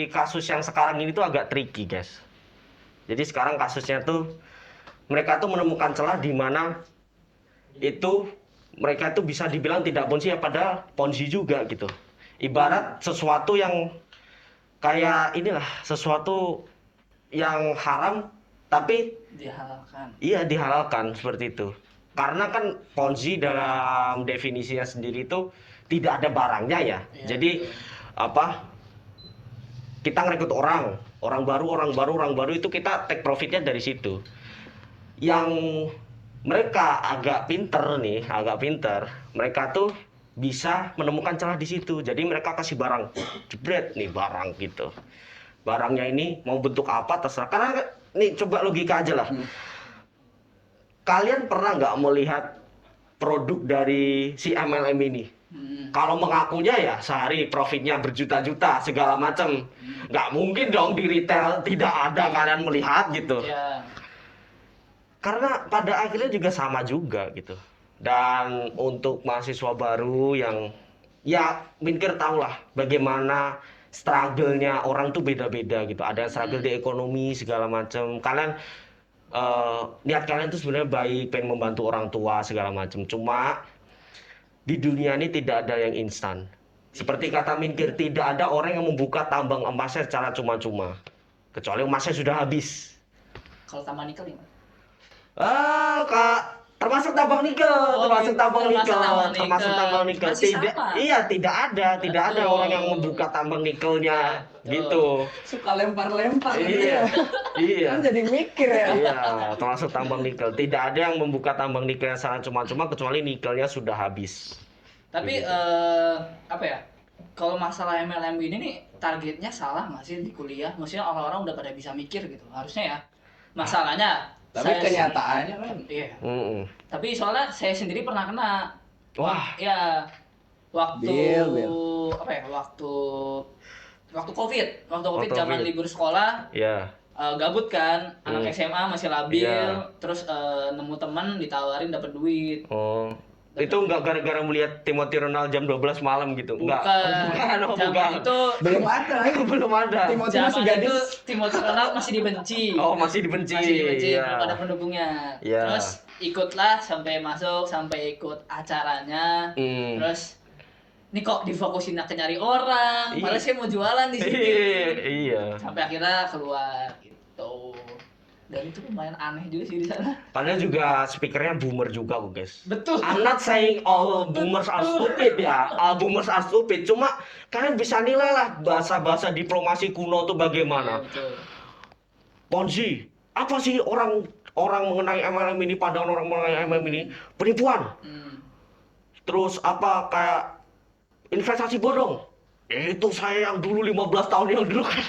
Speaker 4: kasus yang sekarang ini tuh agak tricky, guys. Jadi sekarang kasusnya tuh mereka tuh menemukan celah di mana itu mereka tuh bisa dibilang tidak Ponzi ya, padahal Ponzi juga gitu. Ibarat sesuatu yang kayak inilah, sesuatu yang haram tapi
Speaker 1: Dihalalkan.
Speaker 4: iya dihalalkan seperti itu. Karena kan Ponzi dalam definisinya sendiri itu tidak ada barangnya ya.
Speaker 1: Iya,
Speaker 4: Jadi
Speaker 1: betul.
Speaker 4: apa? Kita ngerekrut orang baru itu kita take profitnya dari situ. Yang mereka agak pinter, mereka tuh bisa menemukan celah di situ. Jadi mereka kasih barang, jebret nih barang gitu. Barangnya ini mau bentuk apa terserah. Karena nih coba logika aja lah. Kalian pernah nggak melihat produk dari si MLM ini? Kalau mengakunya ya sehari profitnya berjuta-juta segala macam, nggak mungkin dong di retail tidak ada kalian melihat gitu.
Speaker 1: Ya.
Speaker 4: Karena pada akhirnya juga sama juga gitu. Dan untuk mahasiswa baru yang ya mikir tahu lah bagaimana struggle-nya orang tuh beda-beda gitu. Ada yang struggle di ekonomi segala macam. Kalian niat kalian tuh sebenarnya baik, pengen membantu orang tua segala macam. Cuma di dunia ini tidak ada yang instan. Seperti kata Minkir, tidak ada orang yang membuka tambang emasnya secara cuma-cuma. Kecuali emasnya sudah habis.
Speaker 1: Kalau tambah nikel gimana?
Speaker 4: Termasuk tambang nikel, termasuk tambang nikel.
Speaker 1: Masih
Speaker 4: Tidak,
Speaker 1: sama.
Speaker 4: iya tidak ada
Speaker 1: Betul.
Speaker 4: orang yang membuka tambang nikelnya
Speaker 1: Betul.
Speaker 4: gitu.
Speaker 2: Suka lempar-lempar gitu
Speaker 4: Iya,
Speaker 2: ya.
Speaker 4: iya.
Speaker 2: Kan jadi mikir ya.
Speaker 4: Iya, termasuk tambang nikel. Tidak ada yang membuka tambang nikelnya secara cuma-cuma kecuali nikelnya sudah habis.
Speaker 1: Tapi apa ya? Kalau masalah MLM ini nih targetnya salah nggak sih di kuliah? Maksudnya orang-orang udah pada bisa mikir gitu. Harusnya ya. Masalahnya
Speaker 2: Tapi
Speaker 1: saya
Speaker 2: kenyataannya kan
Speaker 1: iya.
Speaker 4: Mm-mm.
Speaker 1: Tapi soalnya saya sendiri pernah kena.
Speaker 4: Wah.
Speaker 1: Ya. Waktu
Speaker 2: Bil.
Speaker 1: apa ya? Waktu COVID
Speaker 4: Waktu
Speaker 1: zaman
Speaker 4: COVID.
Speaker 1: libur sekolah.
Speaker 4: Ya.
Speaker 1: Gabut kan, anak SMA masih labil,
Speaker 4: Iya.
Speaker 1: terus nemu teman ditawarin dapat duit.
Speaker 4: Oh. Itu nggak gara-gara melihat Timothy Ronaldo jam 12 malam gitu? Enggak.
Speaker 1: Bukan. Zaman itu
Speaker 2: belum ada lagi.
Speaker 4: Belum ada.
Speaker 2: Timothy masih
Speaker 1: zaman itu
Speaker 2: gadis.
Speaker 1: Timothy Ronaldo masih dibenci.
Speaker 4: Oh, masih dibenci. Iya.
Speaker 1: Belum ada pendukungnya.
Speaker 4: Iya.
Speaker 1: Terus ikutlah sampai masuk, sampai ikut acaranya.
Speaker 4: Hmm.
Speaker 1: Terus ini kok difokusin ke nyari orang,
Speaker 4: Iya.
Speaker 1: malah saya mau jualan di sini.
Speaker 4: Iya.
Speaker 1: Sampai akhirnya keluar gitu. Dan itu lumayan aneh juga sih di sana.
Speaker 4: Padahal juga speakernya boomer juga kok, guys.
Speaker 1: Betul.
Speaker 4: I'm not saying all boomers are stupid ya, all boomers are stupid. Cuma kalian bisa nilai lah bahasa-bahasa diplomasi kuno tuh
Speaker 1: Iya,
Speaker 4: bagaimana.
Speaker 1: betul.
Speaker 4: Ponzi, apa sih orang mengenai MLM ini, padahal orang mengenai MLM ini penipuan. Terus apa kayak investasi bodong. Itu saya yang dulu 15 tahun yang dulu kan.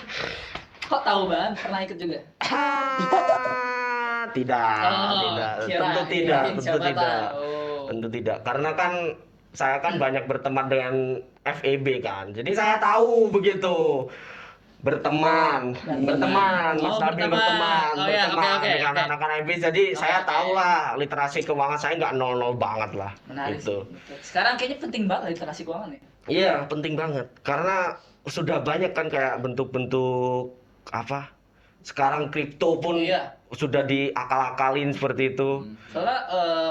Speaker 1: Kok tahu banget? Pernah ikut juga?
Speaker 4: Tidak, tentu tidak, tentu tidak. Tentu tidak, karena kan saya kan banyak berteman dengan FEB kan, jadi saya tahu begitu berteman, Mas Nabil berteman dengan anak-anak FEB, jadi saya tahu lah literasi keuangan saya nggak nol banget lah.
Speaker 1: Menarik
Speaker 4: gitu.
Speaker 1: sih. Sekarang kayaknya penting banget literasi keuangan ya.
Speaker 4: Iya, penting banget karena sudah banyak kan kayak bentuk-bentuk apa? Sekarang kripto pun
Speaker 1: Iya.
Speaker 4: sudah diakal-akalin seperti itu.
Speaker 1: Soalnya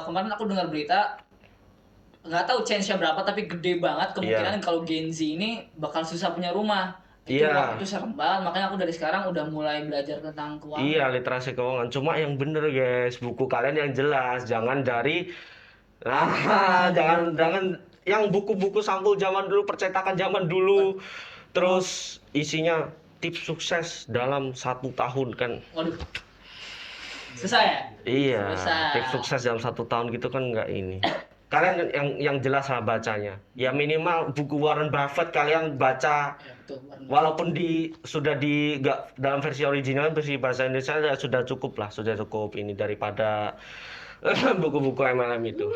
Speaker 1: kemarin aku dengar berita, nggak tahu chance-nya berapa tapi gede banget kemungkinan kalau Gen Z ini bakal susah punya rumah.
Speaker 4: Iya.
Speaker 1: Itu serem banget, makanya aku dari sekarang udah mulai belajar tentang keuangan.
Speaker 4: Iya, literasi keuangan. Cuma yang bener guys, buku kalian yang jelas, jangan dari jangan yang buku-buku sampul zaman dulu, percetakan zaman dulu. Terus isinya tips sukses dalam 1 tahun kan.
Speaker 1: Waduh. Susah ya?
Speaker 4: Iya,
Speaker 1: Susah.
Speaker 4: tips sukses dalam 1 tahun gitu kan nggak ini. Kalian yang jelas lah bacanya. Ya minimal buku Warren Buffett kalian baca,
Speaker 1: Ya, betul.
Speaker 4: walaupun sudah nggak dalam versi original, versi bahasa Indonesia sudah cukup lah, sudah cukup ini daripada buku-buku MLM itu.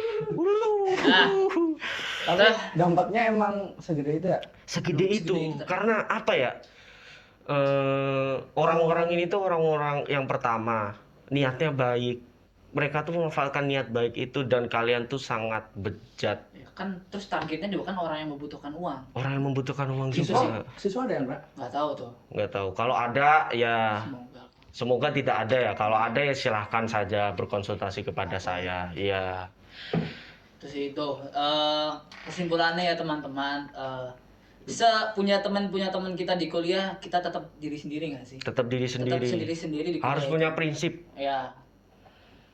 Speaker 1: Nah, udah.
Speaker 2: Dampaknya emang segede itu ya?
Speaker 4: Segede itu
Speaker 1: itu.
Speaker 4: karena apa ya? Orang-orang ini tuh orang-orang yang pertama niatnya baik. Mereka tuh memanfaatkan niat baik itu dan kalian tuh sangat bejat.
Speaker 1: Ya, kan terus targetnya juga kan orang yang membutuhkan uang.
Speaker 4: Orang yang membutuhkan uang
Speaker 2: Siswa,
Speaker 4: juga.
Speaker 2: siswa ada yang Pak?
Speaker 1: Nggak tahu tuh.
Speaker 4: Nggak tahu. Kalau ada ya
Speaker 1: Semoga.
Speaker 4: semoga tidak ada ya. Kalau ada ya silahkan saja berkonsultasi kepada saya. Iya.
Speaker 1: Terus itu kesimpulannya ya teman-teman, punya teman kita di kuliah, kita tetap diri sendiri nggak sih?
Speaker 4: Tetap diri
Speaker 1: Tetap
Speaker 4: sendiri.
Speaker 1: sendiri di kuliah.
Speaker 4: Harus punya prinsip.
Speaker 1: Ya,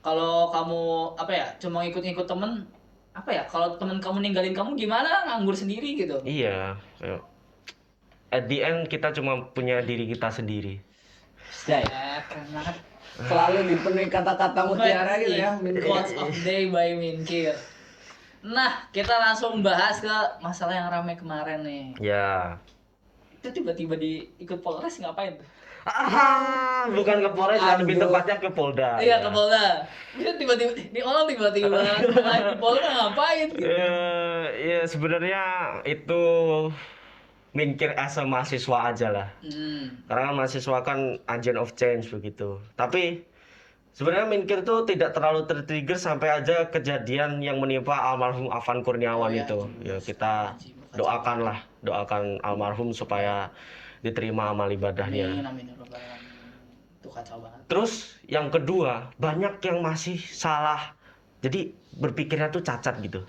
Speaker 1: kalau kamu apa ya cuma ikut-ikut temen, apa ya kalau temen kamu ninggalin kamu gimana, nganggur sendiri gitu.
Speaker 4: Iya. At the end kita cuma punya diri kita sendiri.
Speaker 2: Ya,
Speaker 1: Keren banget.
Speaker 2: selalu dipenuhi kata-kata mutiara gitu ya.
Speaker 1: Quotes of day by Minkir. Nah, kita langsung bahas ke masalah yang ramai kemarin nih.
Speaker 4: Ya.
Speaker 1: Itu tiba-tiba ikut Polres ngapain tuh?
Speaker 4: Bukan ke Polres, lebih
Speaker 2: Aduh.
Speaker 4: tepatnya ke Polda.
Speaker 1: Iya, ke Polda. Itu tiba-tiba di orang tiba-tiba di Polda ngapain gitu.
Speaker 4: Ya sebenarnya itu mikir as a mahasiswa aja lah. Karena mahasiswa kan agent of change begitu. Tapi sebenarnya Minkir tuh tidak terlalu tertrigger sampai aja kejadian yang menimpa almarhum Afan Kurniawan itu. Ya kita doakan almarhum supaya diterima amal ibadahnya.
Speaker 1: Amin. Itu kacau banget.
Speaker 4: Terus yang kedua, banyak yang masih salah. Jadi berpikirnya tuh cacat gitu.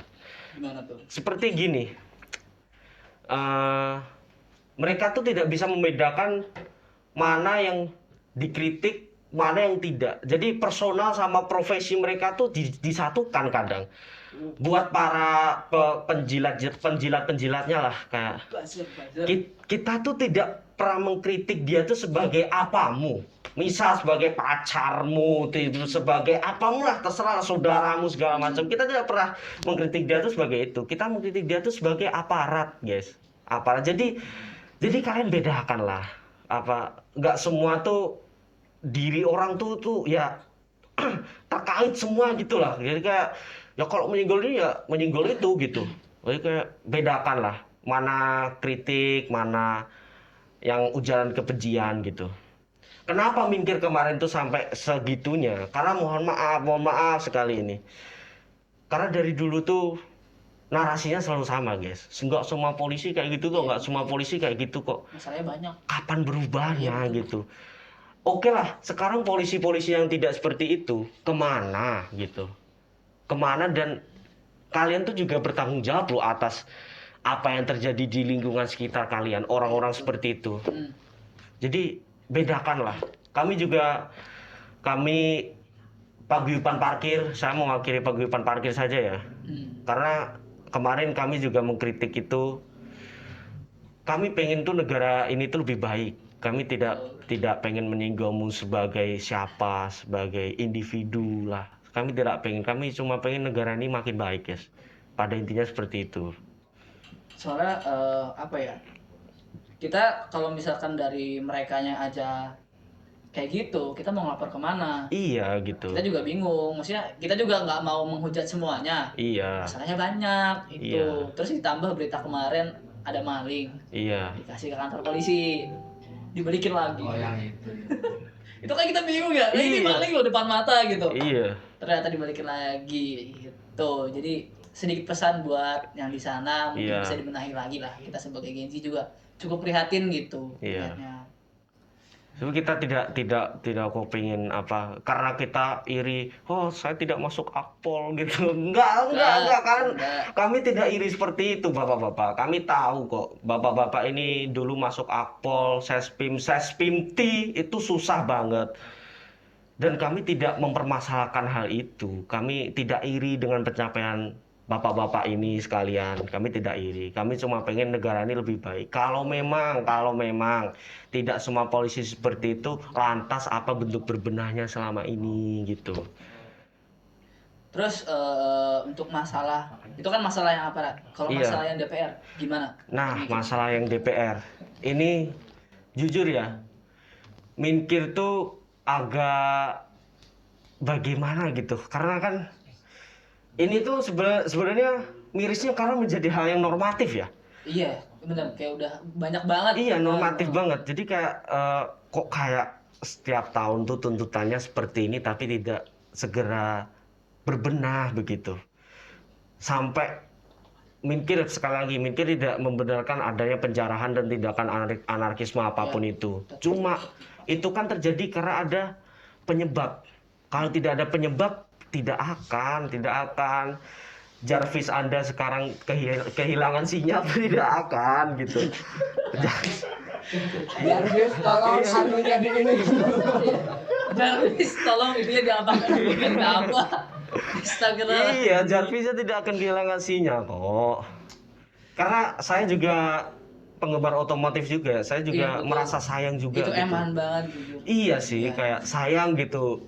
Speaker 1: Gimana tuh?
Speaker 4: Seperti gini. Mereka tuh tidak bisa membedakan mana yang dikritik, mana yang tidak. Jadi personal sama profesi mereka tuh disatukan kadang. Buat para penjilat-penjilatnya lah kayak
Speaker 1: Buzzer.
Speaker 4: kita tuh tidak pernah mengkritik dia tuh sebagai apamu. Misal sebagai pacarmu, itu sebagai apamu lah, terserah saudaramu segala macam. Kita tidak pernah mengkritik dia tuh sebagai itu. Kita mengkritik dia tuh sebagai aparat, guys. Aparat. Jadi kalian bedakan lah. Nggak semua tuh diri orang tuh ya terkait semua gitu lah. Jadi kayak ya kalau menyinggol ini ya menyinggol itu gitu. Jadi kayak bedakan lah mana kritik, mana yang ujaran kebencian gitu. Kenapa Minkir kemarin tuh sampai segitunya? Karena mohon maaf sekali ini. Karena dari dulu tuh narasinya selalu sama, guys. Enggak semua polisi kayak gitu kok, enggak semua polisi kayak gitu kok.
Speaker 1: Masalahnya banyak.
Speaker 4: Kapan berubahnya gitu? Oke lah, sekarang polisi-polisi yang tidak seperti itu kemana gitu? Kemana dan kalian tuh juga bertanggung jawab loh atas apa yang terjadi di lingkungan sekitar kalian, orang-orang seperti itu. Jadi bedakanlah. Kami paguyuban parkir, saya mewakili paguyuban parkir saja ya. Karena kemarin kami juga mengkritik itu. Kami pengen tuh negara ini tuh lebih baik. Kami tidak pengen menyinggungmu sebagai siapa, sebagai individu lah. Kami tidak pengen. Kami cuma pengen negara ini makin baik, guys. Pada intinya seperti itu.
Speaker 1: Soalnya apa ya? Kita kalau misalkan dari merekanya aja kayak gitu, kita mau ngelapor kemana?
Speaker 4: Iya gitu.
Speaker 1: Kita juga bingung. Maksudnya kita juga nggak mau menghujat semuanya.
Speaker 4: Iya.
Speaker 1: Masalahnya banyak itu.
Speaker 4: Iya.
Speaker 1: Terus ditambah berita kemarin ada maling.
Speaker 4: Iya.
Speaker 1: Dikasih ke kantor polisi, dibalikin lagi.
Speaker 2: Oh yang itu.
Speaker 1: Itu kan kita bingung ya. Nah, ini
Speaker 4: Iya.
Speaker 1: maling loh depan mata gitu.
Speaker 4: Iya.
Speaker 1: Ternyata dibalikin lagi gitu. Jadi sedikit pesan buat yang di sana mungkin
Speaker 4: Iya.
Speaker 1: bisa dibenahi lagi lah. Kita sebagai Gen Z juga cukup prihatin gitu.
Speaker 4: Iya.
Speaker 1: lihatnya.
Speaker 4: Jadi kita tidak kepingin apa karena kita iri, oh saya tidak masuk akpol gitu. Enggak kan.
Speaker 1: Enggak.
Speaker 4: Kami tidak iri seperti itu, Bapak-bapak. Kami tahu kok, Bapak-bapak ini dulu masuk akpol, Sespim T itu susah banget. Dan kami tidak mempermasalahkan hal itu. Kami tidak iri dengan pencapaian Bapak-bapak ini sekalian. Kami tidak iri. Kami cuma pengen negara ini lebih baik. Kalau memang tidak semua polisi seperti itu, lantas apa bentuk berbenahnya selama ini gitu.
Speaker 1: Terus untuk masalah itu kan masalah yang aparat. Kalau
Speaker 4: Iya.
Speaker 1: masalah yang DPR gimana?
Speaker 4: Nah, masalah yang DPR ini jujur ya, Minkir tuh agak bagaimana gitu, karena kan ini tuh sebenarnya mirisnya karena menjadi hal yang normatif ya.
Speaker 1: Iya, benar. Kayak udah banyak banget.
Speaker 4: Iya, normatif banget. Jadi kayak kok kayak setiap tahun tuh tuntutannya seperti ini tapi tidak segera berbenah begitu. Sampai Minkir sekali lagi, Minkir tidak membenarkan adanya penjarahan dan tindakan anarkisme apapun itu. Cuma itu kan terjadi karena ada penyebab. Kalau tidak ada penyebab, tidak akan. Jarvis Anda sekarang kehilangan sinyal, tidak akan gitu.
Speaker 2: Jarvis tolong anunya di ini.
Speaker 1: Jarvis, tolong itunya diapakan dulu kenapa? Instagram.
Speaker 4: Iya, Jarvisnya tidak akan kehilangan sinyal kok. Karena saya juga penggemar otomotif juga, saya juga
Speaker 1: Iya, betul.
Speaker 4: merasa sayang juga.
Speaker 1: Itu
Speaker 4: gitu.
Speaker 1: eman banget jujur.
Speaker 4: Iya sih, kayak sayang gitu.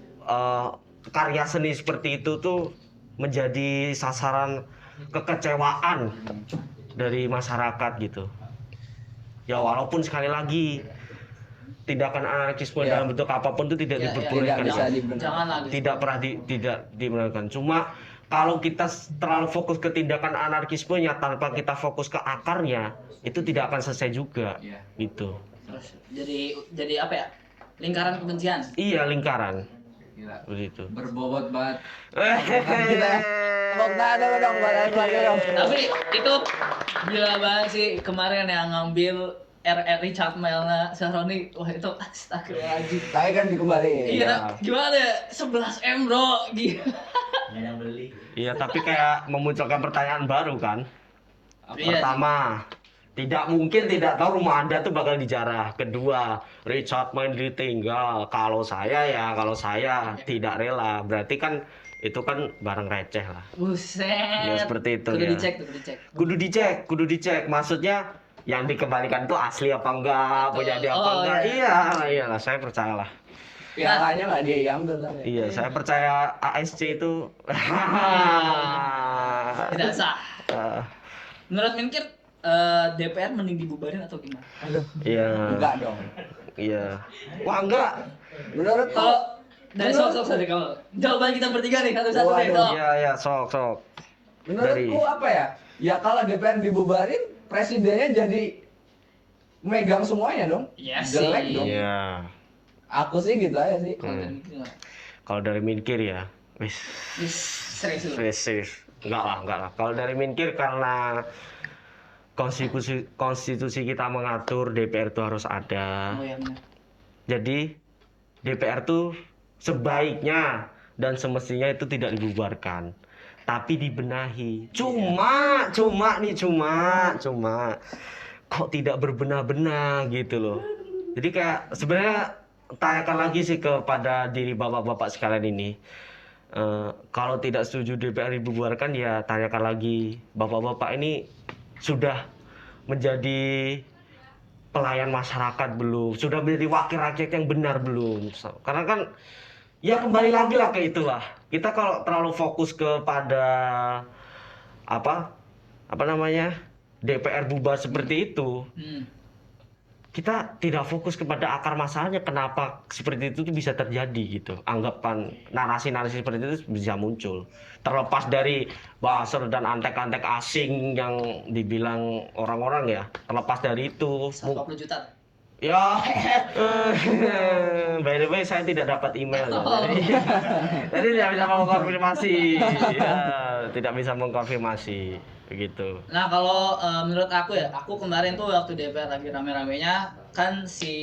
Speaker 4: Karya seni seperti itu tuh menjadi sasaran kekecewaan dari masyarakat gitu. Ya walaupun sekali lagi tindakan anarkisme
Speaker 2: Ya.
Speaker 4: dalam bentuk apapun itu tidak
Speaker 1: Ya, ya,
Speaker 4: diperbolehkan.
Speaker 2: tidak bisa
Speaker 4: ya.
Speaker 2: dibenarkan.
Speaker 1: Jangan lagi.
Speaker 4: Tidak pernah tidak dibenarkan. Cuma kalau kita terlalu fokus ke tindakan anarkismenya tanpa kita fokus ke akarnya, itu tidak akan selesai juga.
Speaker 2: Iya.
Speaker 4: Gitu.
Speaker 1: Terus jadi apa ya? Lingkaran kebencian.
Speaker 4: Iya, lingkaran.
Speaker 2: Gila.
Speaker 4: Begitu.
Speaker 2: Berbobot banget.
Speaker 4: Hehehe.
Speaker 2: Tepuk tangan dong, badan lagi dong.
Speaker 1: Tapi itu gila banget sih kemarin yang ngambil Richard Milner Sahroni. Wah itu astagfirullahaladzim.
Speaker 2: Tapi kan dikembaliin.
Speaker 1: Iya, gimana ya? 11 M bro, gila.
Speaker 4: Iya, tapi kayak memunculkan pertanyaan baru kan.
Speaker 1: Iya.
Speaker 4: Pertama, tidak mungkin tidak tahu rumah Anda tuh bakal dijarah. Kedua, Richard Mille ditinggal. Kalau saya tidak rela. Berarti kan itu kan barang receh lah.
Speaker 1: Buset.
Speaker 4: Ya, seperti itu,
Speaker 1: Kudu
Speaker 4: ya.
Speaker 1: dicek.
Speaker 4: Kudu dicek. Maksudnya yang dikembalikan itu asli apa enggak, punya dia apa
Speaker 1: Oh,
Speaker 4: enggak.
Speaker 1: iya.
Speaker 4: Iyalah, saya percayalah.
Speaker 2: Pialanya nggak dia yang ambil tapi.
Speaker 4: Iya, saya percaya ASC itu.
Speaker 1: Tidak sah.
Speaker 4: Eh,
Speaker 1: Menurut Minkir DPR mending dibubarin atau gimana?
Speaker 4: Iya.
Speaker 2: Enggak dong.
Speaker 4: Iya. Wah, enggak.
Speaker 2: Menurut
Speaker 1: Kalau dari sok dari kamu, jawaban kita bertiga nih satu-satu deh.
Speaker 2: Waduh.
Speaker 1: Sok.
Speaker 4: Iya, sok.
Speaker 2: menurutku
Speaker 4: Dari-
Speaker 2: apa ya? Ya kalau DPR dibubarin, presidennya jadi megang semuanya dong.
Speaker 1: Iya
Speaker 2: Jelek
Speaker 1: sih.
Speaker 2: dong.
Speaker 4: Iya.
Speaker 2: Aku sih gitu aja sih.
Speaker 1: Kalau dari Minkir gimana?
Speaker 4: Kalau dari Minkir ya, wis
Speaker 1: Yes, serius lu.
Speaker 4: serius. Enggak lah. Kalau dari Minkir karena konstitusi kita mengatur DPR itu harus ada.
Speaker 1: Oh ya benar.
Speaker 4: Jadi DPR tuh sebaiknya dan semestinya itu tidak dibubarkan, tapi dibenahi. Cuma kok tidak berbenah-benah gitu loh. Jadi kayak sebenarnya tanyakan lagi sih kepada diri bapak-bapak sekalian ini. Kalau tidak setuju DPR dibubarkan ya tanyakan lagi, bapak-bapak ini sudah menjadi pelayan masyarakat belum? Sudah menjadi wakil rakyat yang benar belum? Karena kan ya kembali lagi lah ke itulah. Kita kalau terlalu fokus kepada apa namanya DPR bubar seperti itu, kita tidak fokus kepada akar masalahnya, kenapa seperti itu tuh bisa terjadi gitu. Anggapan narasi-narasi seperti itu bisa muncul. Terlepas dari buzzer dan antek-antek asing yang dibilang orang-orang ya, terlepas dari itu.
Speaker 1: 140 juta.
Speaker 4: Ya, by the way saya tidak dapat email ya. Jadi tidak bisa mengkonfirmasi. Ya, tidak bisa mengkonfirmasi begitu.
Speaker 1: Nah kalau menurut aku ya, aku kemarin tuh waktu DPR lagi rame-ramenya kan si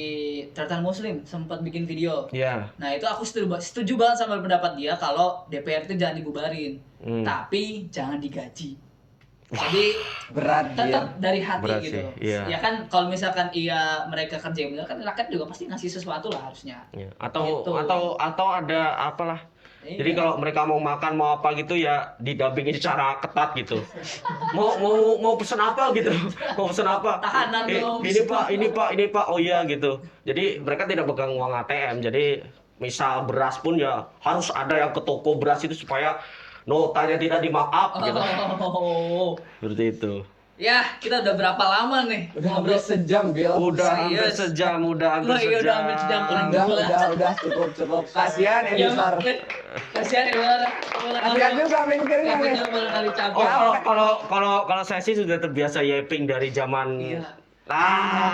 Speaker 1: Tartan Muslim sempat bikin video.
Speaker 4: Ya.
Speaker 1: Nah itu aku setuju banget sama pendapat dia kalau DPR itu jangan dibubarin, tapi jangan digaji. Jadi
Speaker 2: Berat
Speaker 1: tetap
Speaker 2: dia.
Speaker 1: dari hati
Speaker 4: Berat
Speaker 1: gitu.
Speaker 4: sih, iya.
Speaker 1: Ya kan kalau misalkan mereka kerja yang benar kan rakyat juga pasti ngasih sesuatu lah harusnya.
Speaker 4: Ya. Atau
Speaker 1: Gitu.
Speaker 4: atau ada apalah.
Speaker 1: Iya.
Speaker 4: Jadi kalau mereka mau makan mau apa gitu ya didampingi secara ketat gitu. Mau pesen apa gitu. Mau pesen apa?
Speaker 1: Tahanan dong.
Speaker 4: Ini Pak. Oh iya gitu. Jadi mereka tidak pegang uang ATM. Jadi misal beras pun ya harus ada yang ke toko beras itu supaya notanya tidak di-markup gitu.
Speaker 1: Oh.
Speaker 4: Seperti itu.
Speaker 1: Ya, kita udah berapa lama nih?
Speaker 2: Udah hampir sejam, Bil.
Speaker 4: Udah hampir
Speaker 1: Serius?
Speaker 4: sejam, udah hampir
Speaker 1: Oh iya, udah hampir sejam.
Speaker 2: Udah cukup. Kasihan
Speaker 1: Ya,
Speaker 2: editor.
Speaker 1: kasihan ya.
Speaker 2: Kasihan juga mikirnya nih.
Speaker 1: Kali cabut.
Speaker 4: Oh, kalau saya sih sudah terbiasa yaping dari zaman
Speaker 1: Iya.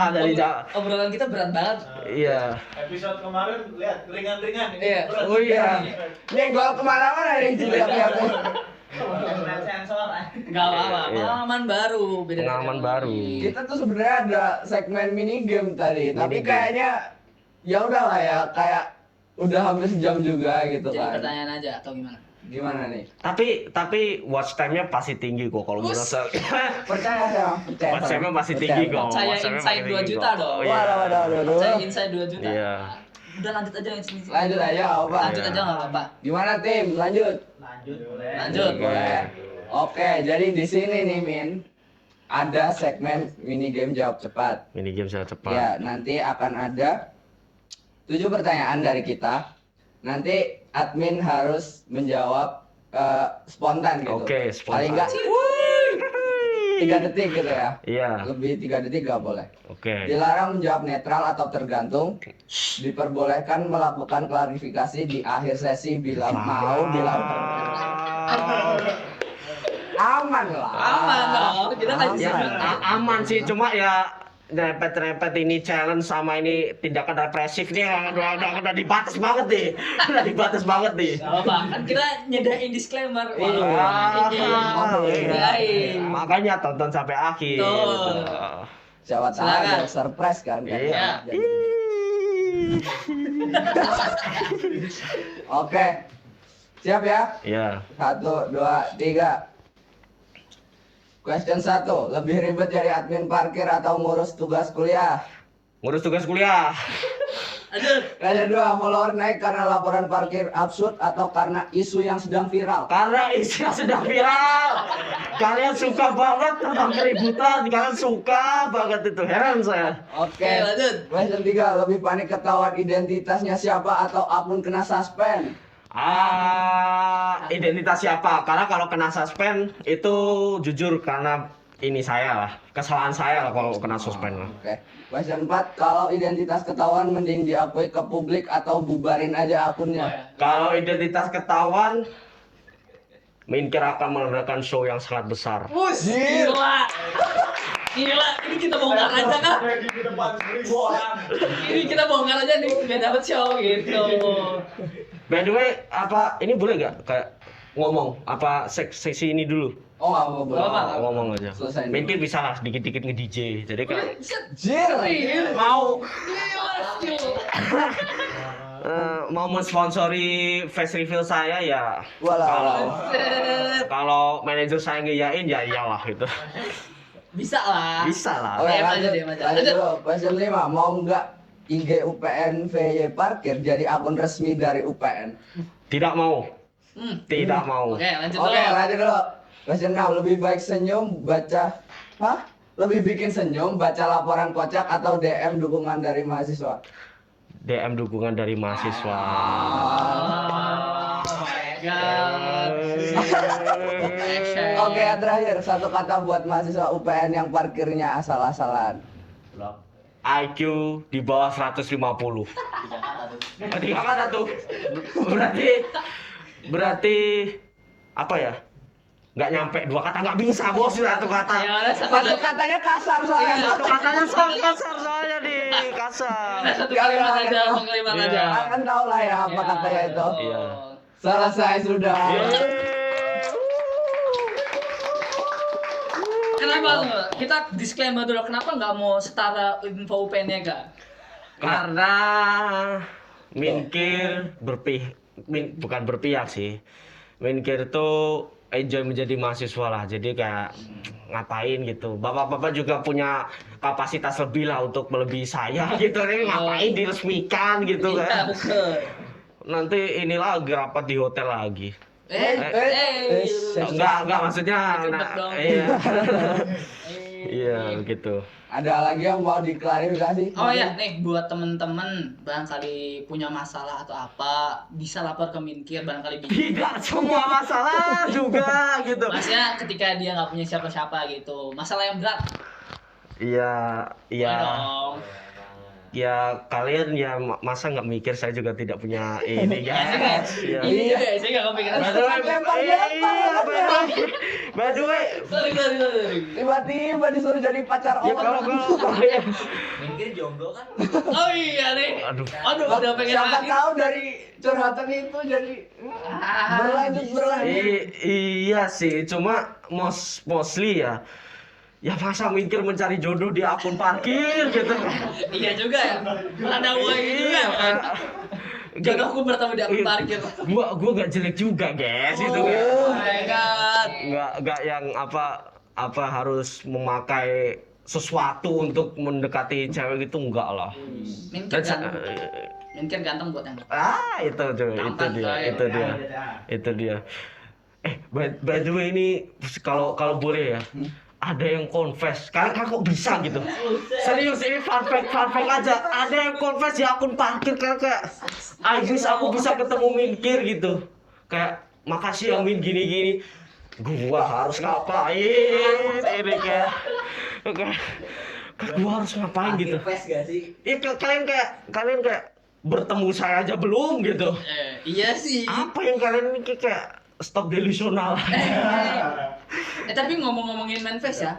Speaker 4: dari
Speaker 1: Obrolan kita berat banget.
Speaker 4: iya.
Speaker 3: Episode kemarin lihat ringan-ringan ini.
Speaker 1: Iya.
Speaker 3: berat.
Speaker 4: Oh iya.
Speaker 2: Nih gol kemana-mana nih jilat-jilat.
Speaker 3: Sensor.
Speaker 1: Enggak apa-apa.
Speaker 4: Iya.
Speaker 1: Pengalaman baru. Beda
Speaker 4: Pengalaman baru.
Speaker 2: Kita tuh sebenarnya ada segmen mini game tadi, tapi
Speaker 4: Mini game.
Speaker 2: kayaknya ya udahlah ya, kayak udah hampir sejam juga gitu
Speaker 1: Jadi
Speaker 2: kan.
Speaker 1: pertanyaan aja atau gimana?
Speaker 2: Gimana nih?
Speaker 4: Tapi watch time-nya pasti tinggi kok kalau menurut saya.
Speaker 2: Percaya saya, percaya.
Speaker 4: Watch time-nya pasti
Speaker 2: Percaya.
Speaker 4: tinggi kok.
Speaker 1: Saya
Speaker 4: Watch time-nya
Speaker 1: inside
Speaker 4: pasti
Speaker 1: 2
Speaker 4: tinggi
Speaker 1: juta
Speaker 4: kok.
Speaker 1: dong.
Speaker 4: Oh, iya.
Speaker 2: Waduh.
Speaker 1: Saya inside 2 juta.
Speaker 4: Iya.
Speaker 1: Udah lanjut aja ini.
Speaker 2: Lanjut aja, apa?
Speaker 1: Lanjut aja enggak apa-apa.
Speaker 2: Gimana tim? Lanjut.
Speaker 3: Lanjut boleh.
Speaker 1: Lanjut.
Speaker 2: Boleh. Oke, jadi di sini nih Min, ada segmen mini game jawab cepat.
Speaker 4: Mini game sangat cepat.
Speaker 2: Ya, nanti akan ada 7 pertanyaan dari kita. Nanti admin harus menjawab spontan gitu.
Speaker 4: Oke, spontan.
Speaker 2: Paling enggak 3 detik gitu ya.
Speaker 4: Iya.
Speaker 2: Lebih 3 detik nggak boleh.
Speaker 4: Oke.
Speaker 2: Dilarang menjawab netral atau tergantung. Diperbolehkan melakukan klarifikasi di akhir sesi bila mau, bila aman lah.
Speaker 1: Aman dong. Kita kan
Speaker 4: Ya, aman sih, cuma ya repet-repet ini challenge sama ini tindakan represif nih udah dibatas banget nih. Udah dibatas banget nih.
Speaker 1: Gak apa-apa, kan kita nyedain disclaimer.
Speaker 4: Ah,
Speaker 1: Iya.
Speaker 4: Makanya tonton sampai akhir.
Speaker 1: Betul.
Speaker 2: Siapa tahu
Speaker 1: Silakan.
Speaker 2: ada surprise kan.
Speaker 4: Iya.
Speaker 2: Oke. Siap ya?
Speaker 4: Iya.
Speaker 2: 1, 2, 3. Question 1, lebih ribet jadi admin parkir atau ngurus tugas kuliah?
Speaker 4: Ngurus tugas kuliah.
Speaker 1: Aduh.
Speaker 2: Question 2, follower naik karena laporan parkir absurd atau karena isu yang sedang viral?
Speaker 4: Karena isinya sedang viral. Kalian suka banget tentang keributan. Kalian suka banget itu. Heran saya.
Speaker 2: Oke.
Speaker 1: Oke, lanjut.
Speaker 2: Question 3, lebih panik ketahuan identitasnya siapa atau akun kena suspend?
Speaker 4: Identitas siapa? Karena kalau kena suspend itu jujur karena ini saya lah, kesalahan saya lah kalau kena suspend lah.
Speaker 2: Oke. Question 4, kalau identitas ketahuan mending diakui ke publik atau bubarin aja akunnya?
Speaker 4: Kalau identitas ketahuan, Minkir akan mengadakan show yang sangat besar.
Speaker 1: Gila. Gila, ini kita bongkar aja kan?
Speaker 3: Di depan 1000 orang.
Speaker 1: Ini kita bongkar aja nih, biar dapet show gitu.
Speaker 4: By the way, apa ini boleh nggak kayak ngomong apa sesi ini dulu?
Speaker 2: Oh, nggak mau boleh.
Speaker 1: Apa?
Speaker 4: Ngomong aja.
Speaker 2: Selesai dulu.
Speaker 4: Minkir bisa lah dikit-dikit nge-DJ. Jadi kayak
Speaker 2: Jir.
Speaker 4: mau
Speaker 1: Gila, skill.
Speaker 4: mau mensponsori face reveal saya ya.
Speaker 2: Walau.
Speaker 4: Kalau manajer saya ngiyain ya iyalah gitu.
Speaker 1: Bisa lah.
Speaker 4: Bisa lah.
Speaker 2: Oke,
Speaker 1: Diam aja,
Speaker 2: lanjut,
Speaker 1: diam aja.
Speaker 2: lanjut
Speaker 1: Lanjut.
Speaker 2: dulu. Question 5, mau nggak IG UPN VY Parkir jadi akun resmi dari UPN?
Speaker 4: Tidak mau.
Speaker 1: Hmm.
Speaker 4: Tidak mau.
Speaker 1: Oke, lanjut
Speaker 2: Oke,
Speaker 1: dulu.
Speaker 2: lanjut dulu. Question 6, lebih baik senyum baca lebih bikin senyum baca laporan kocak atau DM dukungan dari mahasiswa?
Speaker 4: DM dukungan dari mahasiswa.
Speaker 1: Oh my god.
Speaker 2: Oke, yang terakhir satu kata buat mahasiswa UPN yang parkirnya asal-asalan.
Speaker 4: IQ di bawah 150. Tiga kata tuh. Berarti apa ya? Nggak nyampe 2 kata, nggak bisa bos satu kata.
Speaker 1: Ya, ada satu
Speaker 2: Satu katanya kasar soalnya.
Speaker 1: Iya.
Speaker 4: Satu katanya sangat kasar soalnya nih, kasar.
Speaker 1: satu kalimat aja, satu kalimat
Speaker 4: Iya.
Speaker 1: aja.
Speaker 2: Kalian tahu lah ya apa katanya itu.
Speaker 4: Iya.
Speaker 2: Selesai sudah.
Speaker 1: Kenapa tuh? Kita disclaimer dulu, kenapa nggak mau setara info UPN-nya kak?
Speaker 4: Karena Minkir bukan berpihak sih. Minkir tuh enjoy menjadi mahasiswa lah. Jadi kayak ngapain gitu. Bapak-bapak juga punya kapasitas lebih lah untuk melebihi saya gitu. Ini ngapain diresmikan gitu
Speaker 1: Iya
Speaker 4: kan.
Speaker 1: betul.
Speaker 4: Nanti inilah lagi rapat di hotel lagi.
Speaker 1: Eh,
Speaker 2: Eh,
Speaker 4: Enggak maksudnya
Speaker 1: Ketebak dong.
Speaker 4: iya. Iya, gitu.
Speaker 2: Ada lagi yang mau diklarifikasi?
Speaker 1: Oh ya, nih buat temen-temen barangkali punya masalah atau apa, bisa lapor ke Minkir barangkali bisa.
Speaker 4: Tidak semua masalah juga gitu.
Speaker 1: Maksudnya ketika dia nggak punya siapa-siapa gitu, masalah yang berat.
Speaker 4: Iya, iya.
Speaker 1: Boleh dong.
Speaker 4: Ya kalian ya masa nggak mikir saya juga tidak punya ini
Speaker 1: Iya,
Speaker 4: guys. Iya.
Speaker 1: Ini juga saya nggak kepikiran.
Speaker 4: By the way, by the way,
Speaker 1: Sorry.
Speaker 2: Tiba-tiba disuruh jadi pacar
Speaker 4: ya
Speaker 2: orang.
Speaker 4: kalau ya.
Speaker 3: Minggir jomblo kan.
Speaker 1: Oh iya nih.
Speaker 4: Aduh.
Speaker 1: Udah pengen
Speaker 2: Siapa
Speaker 1: lagi.
Speaker 2: tahu dari curhatan itu jadi berlanjut.
Speaker 4: Iya sih, cuma mostly ya. Ya masa mikir mencari jodoh di akun parkir gitu.
Speaker 1: Iya juga ya. Ada uang juga kan. Jodohku bertemu di akun parkir.
Speaker 4: Gua gak jelek juga, guys. Itu
Speaker 1: Oh my god.
Speaker 4: nggak yang apa harus memakai sesuatu untuk mendekati cewek itu enggak lah.
Speaker 1: Minkir
Speaker 4: Dan
Speaker 1: Minkir ganteng buat yang
Speaker 4: itu tuh, itu dia. By the way ini kalau boleh ya. Ada yang confess, kalian kok bisa gitu? Serius ini fun fact aja. Ada yang confess di akun parkir kayak I wish aku bisa ketemu Minkir gitu. Kayak makasih ya Min gini. Gua harus ngapain? Ini kayak gua harus ngapain gitu?
Speaker 3: Face gak sih?
Speaker 4: Kalian kayak bertemu saya aja belum gitu?
Speaker 1: Iya sih.
Speaker 4: Apa yang kalian ini kayak stop delusional?
Speaker 1: Tapi ngomongin manifest ya,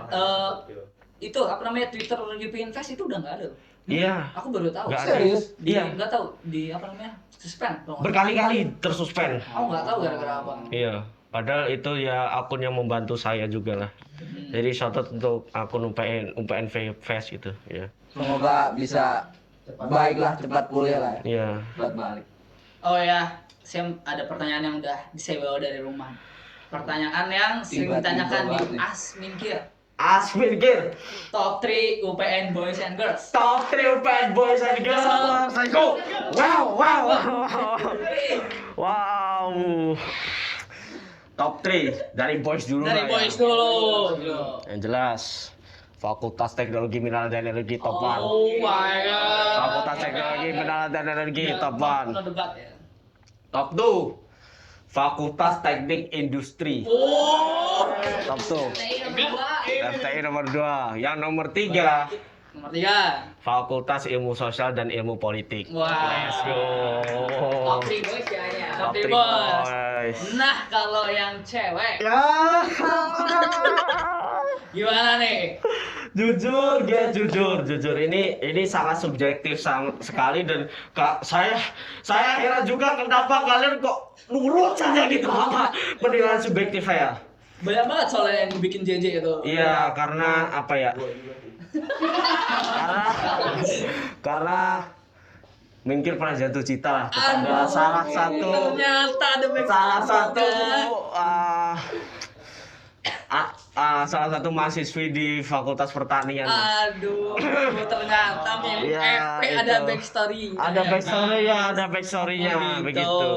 Speaker 1: itu apa namanya Twitter European Fest itu udah nggak ada loh.
Speaker 4: Iya.
Speaker 1: Aku baru tahu.
Speaker 4: Nggak ada.
Speaker 2: Serius?
Speaker 1: Iya.
Speaker 4: Iya.
Speaker 1: Nggak tahu di apa namanya suspend.
Speaker 4: Berkali-kali tersuspend.
Speaker 1: Aku nggak tahu gara-gara apa.
Speaker 4: Iya. Padahal itu ya akun yang membantu saya juga lah. Jadi shoutout untuk akun UPN Fest itu. Ya.
Speaker 2: Semoga bisa baiklah, cepat pulih lah.
Speaker 4: Iya.
Speaker 2: Cepat balik.
Speaker 1: Oh ya, saya ada pertanyaan yang udah saya bawa dari rumah. Pertanyaan yang sering
Speaker 2: Tiba-tiba
Speaker 1: ditanyakan di
Speaker 2: banget nih.
Speaker 1: Minkir.
Speaker 4: Asmin Gir.
Speaker 1: Top 3 UPN boys and girls.
Speaker 4: Top 3 UPN boys and girls. Let's go. Wow. Wow. Top 3 dari boys dulu
Speaker 1: Dari
Speaker 4: lah ya.
Speaker 1: boys dulu.
Speaker 4: Yang jelas Fakultas Teknologi Mineral dan Energi top 1.
Speaker 1: Oh my god.
Speaker 4: Fakultas Teknologi Mineral dan Energi top 1.
Speaker 1: No debat ya.
Speaker 4: Top 2 Fakultas Teknik Industri
Speaker 1: Oh.
Speaker 4: top 2. FTI nomor 2. Yang nomor 3
Speaker 1: Nomor 3.
Speaker 4: Fakultas Ilmu Sosial dan Ilmu Politik.
Speaker 1: Wah.
Speaker 4: Let's go.
Speaker 1: Top 3 boys ya. Top 3
Speaker 4: 3
Speaker 1: boys.
Speaker 4: boys.
Speaker 1: Nah, kalau yang cewek
Speaker 4: Ya.
Speaker 1: gimana nih?
Speaker 4: Jujur ini sangat subjektif sekali dan saya heran juga kenapa kalian kok nurut saja gitu apa penilaian subjektif saya.
Speaker 1: Banyak banget soalnya yang bikin JJ itu.
Speaker 4: Iya, karena apa ya? karena Minkir pernah jatuh cinta lah kepada salah satu salah satu mahasiswi di Fakultas Pertanian.
Speaker 1: Aduh, ternyata
Speaker 4: Iya,
Speaker 1: FP ada
Speaker 4: itu.
Speaker 1: backstory.
Speaker 4: Ada backstory-nya
Speaker 1: Oh, gitu.
Speaker 4: begitu.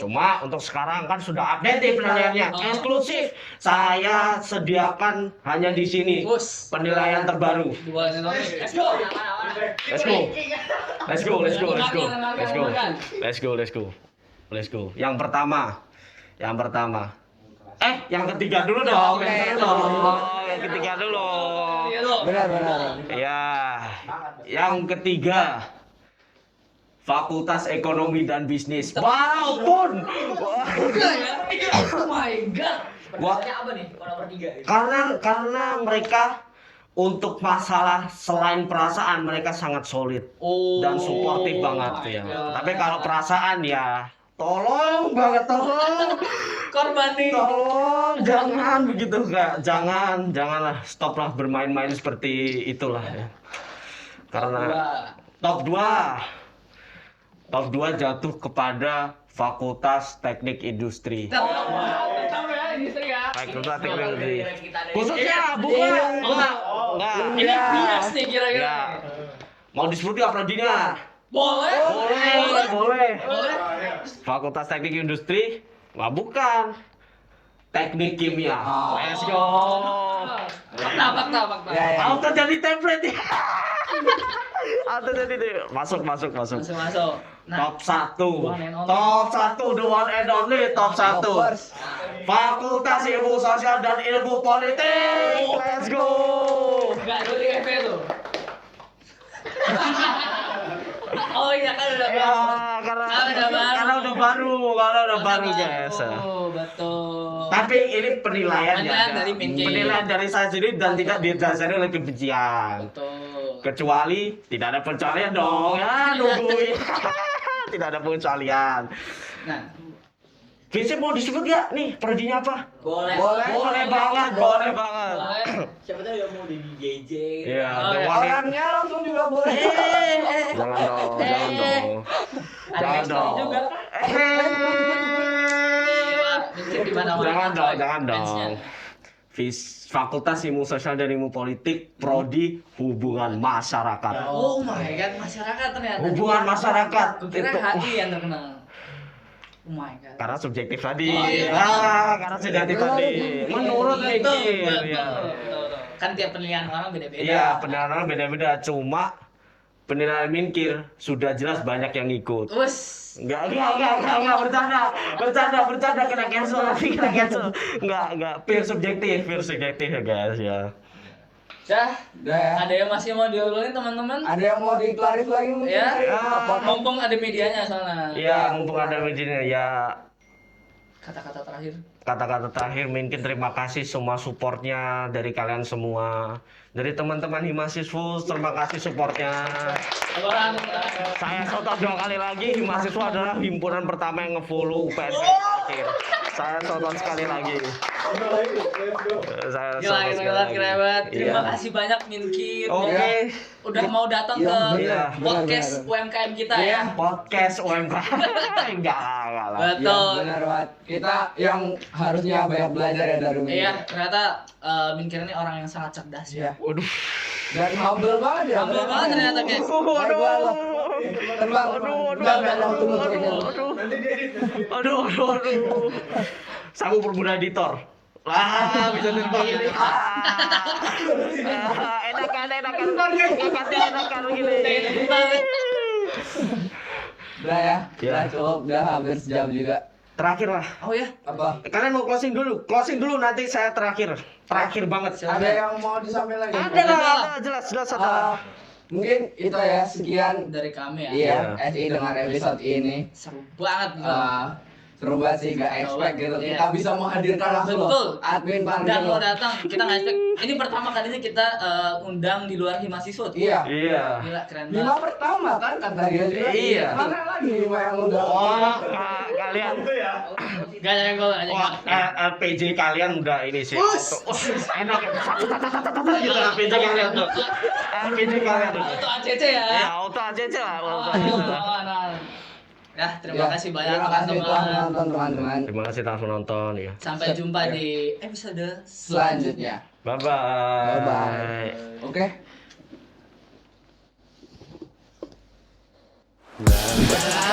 Speaker 4: Cuma untuk sekarang kan sudah update nih penilaiannya,
Speaker 1: Oh.
Speaker 4: eksklusif. Saya sediakan hanya di sini
Speaker 1: Bos.
Speaker 4: penilaian terbaru.
Speaker 1: Dua Let's go.
Speaker 4: Let's go. Yang pertama. Yang ketiga dulu dong. Yang ketiga dulu.
Speaker 1: Iya loh.
Speaker 2: Benar.
Speaker 4: Ya, yang ketiga Fakultas Ekonomi dan Bisnis. Walaupun
Speaker 1: Oh my god.
Speaker 4: Wah.
Speaker 1: Apa nih? Nomor 3.
Speaker 4: karena mereka untuk masalah selain perasaan mereka sangat solid
Speaker 1: Oh.
Speaker 4: dan suportif banget
Speaker 1: my
Speaker 4: ya.
Speaker 1: God.
Speaker 4: Tapi kalau perasaan ya tolong
Speaker 1: Korban nih.
Speaker 4: tolong jangan begitu kak, janganlah, stoplah bermain-main seperti itulah ya. Karena top 2 jatuh kepada Fakultas Teknik Industri.
Speaker 1: Industri ya.
Speaker 4: Fakultas Teknik Industri. Khususnya bukan enggak.
Speaker 1: Ini bias nih kira-kira.
Speaker 4: Ya. Mau disebut nggak prodinya?
Speaker 1: Boleh.
Speaker 4: Boleh. Fakultas Teknik Industri? Wah, bukan. teknik kimia.
Speaker 2: Oh.
Speaker 4: Let's go.
Speaker 1: Fakta.
Speaker 2: Ya, ya.
Speaker 4: Auto jadi template ya. Auto jadi masuk.
Speaker 1: Masuk. Nah,
Speaker 4: Top 1.
Speaker 1: one and only.
Speaker 4: Top 1 the one and only top 1.
Speaker 2: First.
Speaker 4: Fakultas Ilmu Sosial dan Ilmu Politik. Let's go.
Speaker 1: enggak dulu di FP tuh. Oh iya kan udah
Speaker 4: Ya,
Speaker 1: baru.
Speaker 4: karena udah baru guys.
Speaker 1: Oh, betul.
Speaker 4: Tapi ini penilaian
Speaker 1: Penilaian
Speaker 4: ya.
Speaker 1: dari Minkir.
Speaker 4: Penilaian dari saya sendiri dan tidak didasari oleh kebencian.
Speaker 1: Betul.
Speaker 4: Kecuali tidak ada pengecualian dong. Ya, nungguin. Tidak ada pengecualian.
Speaker 1: Nah,
Speaker 4: Visi mau disebut gak nih prodinya apa?
Speaker 3: Boleh.
Speaker 4: Boleh banget.
Speaker 1: boleh.
Speaker 3: Siapa tahu yang mau di JJ.
Speaker 4: Iya,
Speaker 1: Oh,
Speaker 4: the
Speaker 1: ya.
Speaker 4: one and-
Speaker 2: Orangnya langsung juga boleh.
Speaker 4: Jangan dong.
Speaker 1: Ada
Speaker 4: Jangan
Speaker 1: extra
Speaker 4: dong.
Speaker 1: juga. Minkir di mana-mana.
Speaker 4: Jangan dong. Fakultas Ilmu Sosial dan Ilmu Politik, Prodi Hubungan Masyarakat.
Speaker 1: Oh my god, masyarakat ternyata.
Speaker 4: Hubungan masyarakat.
Speaker 1: Kira
Speaker 4: Itu-
Speaker 1: HI yang terkenal. Oh my god.
Speaker 4: Karena subjektif tadi.
Speaker 1: Oh, iya.
Speaker 4: Karena subjektif tadi. Menurut Minkir ya.
Speaker 1: Betul. Kan tiap penilaian orang beda-beda.
Speaker 4: Iya, penilaian orang beda-beda. Cuma penilaian Minkir sudah jelas banyak yang ikut.
Speaker 1: Terus
Speaker 4: Enggak, bercanda, kena cancel, enggak, pure subjektif ya guys ya.
Speaker 1: dah,
Speaker 2: Udah ya.
Speaker 1: ada yang masih mau diulangin teman-teman?
Speaker 2: Ada yang mau diklaris lagi mungkin?
Speaker 1: Ya.
Speaker 2: Apa?
Speaker 1: Mumpung ada medianya soalnya.
Speaker 4: Iya, mumpung ada medianya ya.
Speaker 1: Kata-kata terakhir.
Speaker 4: Kata-kata terakhir mungkin terima kasih semua supportnya dari kalian semua, dari teman-teman Himasisfus, terima kasih supportnya.
Speaker 1: Orang
Speaker 4: Saya shout 2 kali lagi, Himasiswa adalah himpunan pertama yang nge-follow UPN Parkir. Saya shout sekali lagi. Saya shout sekali lagi.
Speaker 1: keren banget. Terima
Speaker 4: Iya.
Speaker 1: kasih banyak Minkir.
Speaker 4: Oke.
Speaker 1: Udah mau datang
Speaker 2: Iya,
Speaker 1: ke
Speaker 2: benar,
Speaker 1: podcast
Speaker 2: benar.
Speaker 1: UMKM kita
Speaker 2: Iya.
Speaker 1: ya.
Speaker 4: Podcast UMKM. Enggak lah.
Speaker 1: Betul.
Speaker 2: Iya, benar banget. Kita yang harusnya banyak belajar ya dari
Speaker 1: Iya, ternyata Minkir ini orang yang sangat cerdas ya.
Speaker 2: Iya.
Speaker 4: Waduh.
Speaker 2: Dan humble banget ya.
Speaker 1: Humble banget ternyata, guys.
Speaker 2: Terbang.
Speaker 4: Aduh. Sabu bermuda editor. Wah, bisa terbang ini. Enakan gini.
Speaker 2: Udah ya.
Speaker 4: Iya.
Speaker 2: Udah cukup. Udah hampir sejam juga.
Speaker 4: Terakhir lah.
Speaker 1: Oh ya,
Speaker 2: Apa?
Speaker 4: Kalian mau closing dulu nanti saya terakhir banget.
Speaker 2: Ada yang mau disampaikan lagi?
Speaker 4: Ada lah, jelas ada.
Speaker 2: Mungkin itu ya sekian.
Speaker 1: dari kami ya.
Speaker 2: Iya,
Speaker 4: Iya.
Speaker 2: SI dengan episode ini.
Speaker 1: Seru banget gitu.
Speaker 2: Seru banget sih, gak expect gitu.
Speaker 1: Iya.
Speaker 2: Kita bisa menghadirkan langsung
Speaker 1: Betul.
Speaker 2: loh. Admin parkir
Speaker 1: Dan mau
Speaker 2: loh.
Speaker 1: datang, kita nggak expect. Ini pertama kalinya kita undang di luar Himasiswa.
Speaker 2: Iya.
Speaker 4: Iya.
Speaker 1: Gila, keren
Speaker 2: 5
Speaker 1: banget.
Speaker 2: pertama kan kata dia juga.
Speaker 4: Iya.
Speaker 2: Mana lagi 5 yang udah.
Speaker 4: Oh, kalian.
Speaker 1: Gak ada yang gol,
Speaker 4: Wah, LPG kalian udah ini sih. Auto. Enak ya. Gitu LPG kalian tuh. LPG kalian tuh.
Speaker 1: Itu ACC ya.
Speaker 4: Ya, auto ACC lah. Auto
Speaker 1: Oh,
Speaker 4: ACC.
Speaker 1: nah. Ya, terima
Speaker 2: Ya,
Speaker 1: kasih banyak
Speaker 2: Terima kasih telah
Speaker 1: teman-teman.
Speaker 2: menonton teman-teman.
Speaker 4: Terima kasih telah menonton ya.
Speaker 1: Sampai jumpa di episode
Speaker 2: Selanjutnya.
Speaker 4: Bye bye.
Speaker 2: Bye-bye. Oke.
Speaker 4: Bye.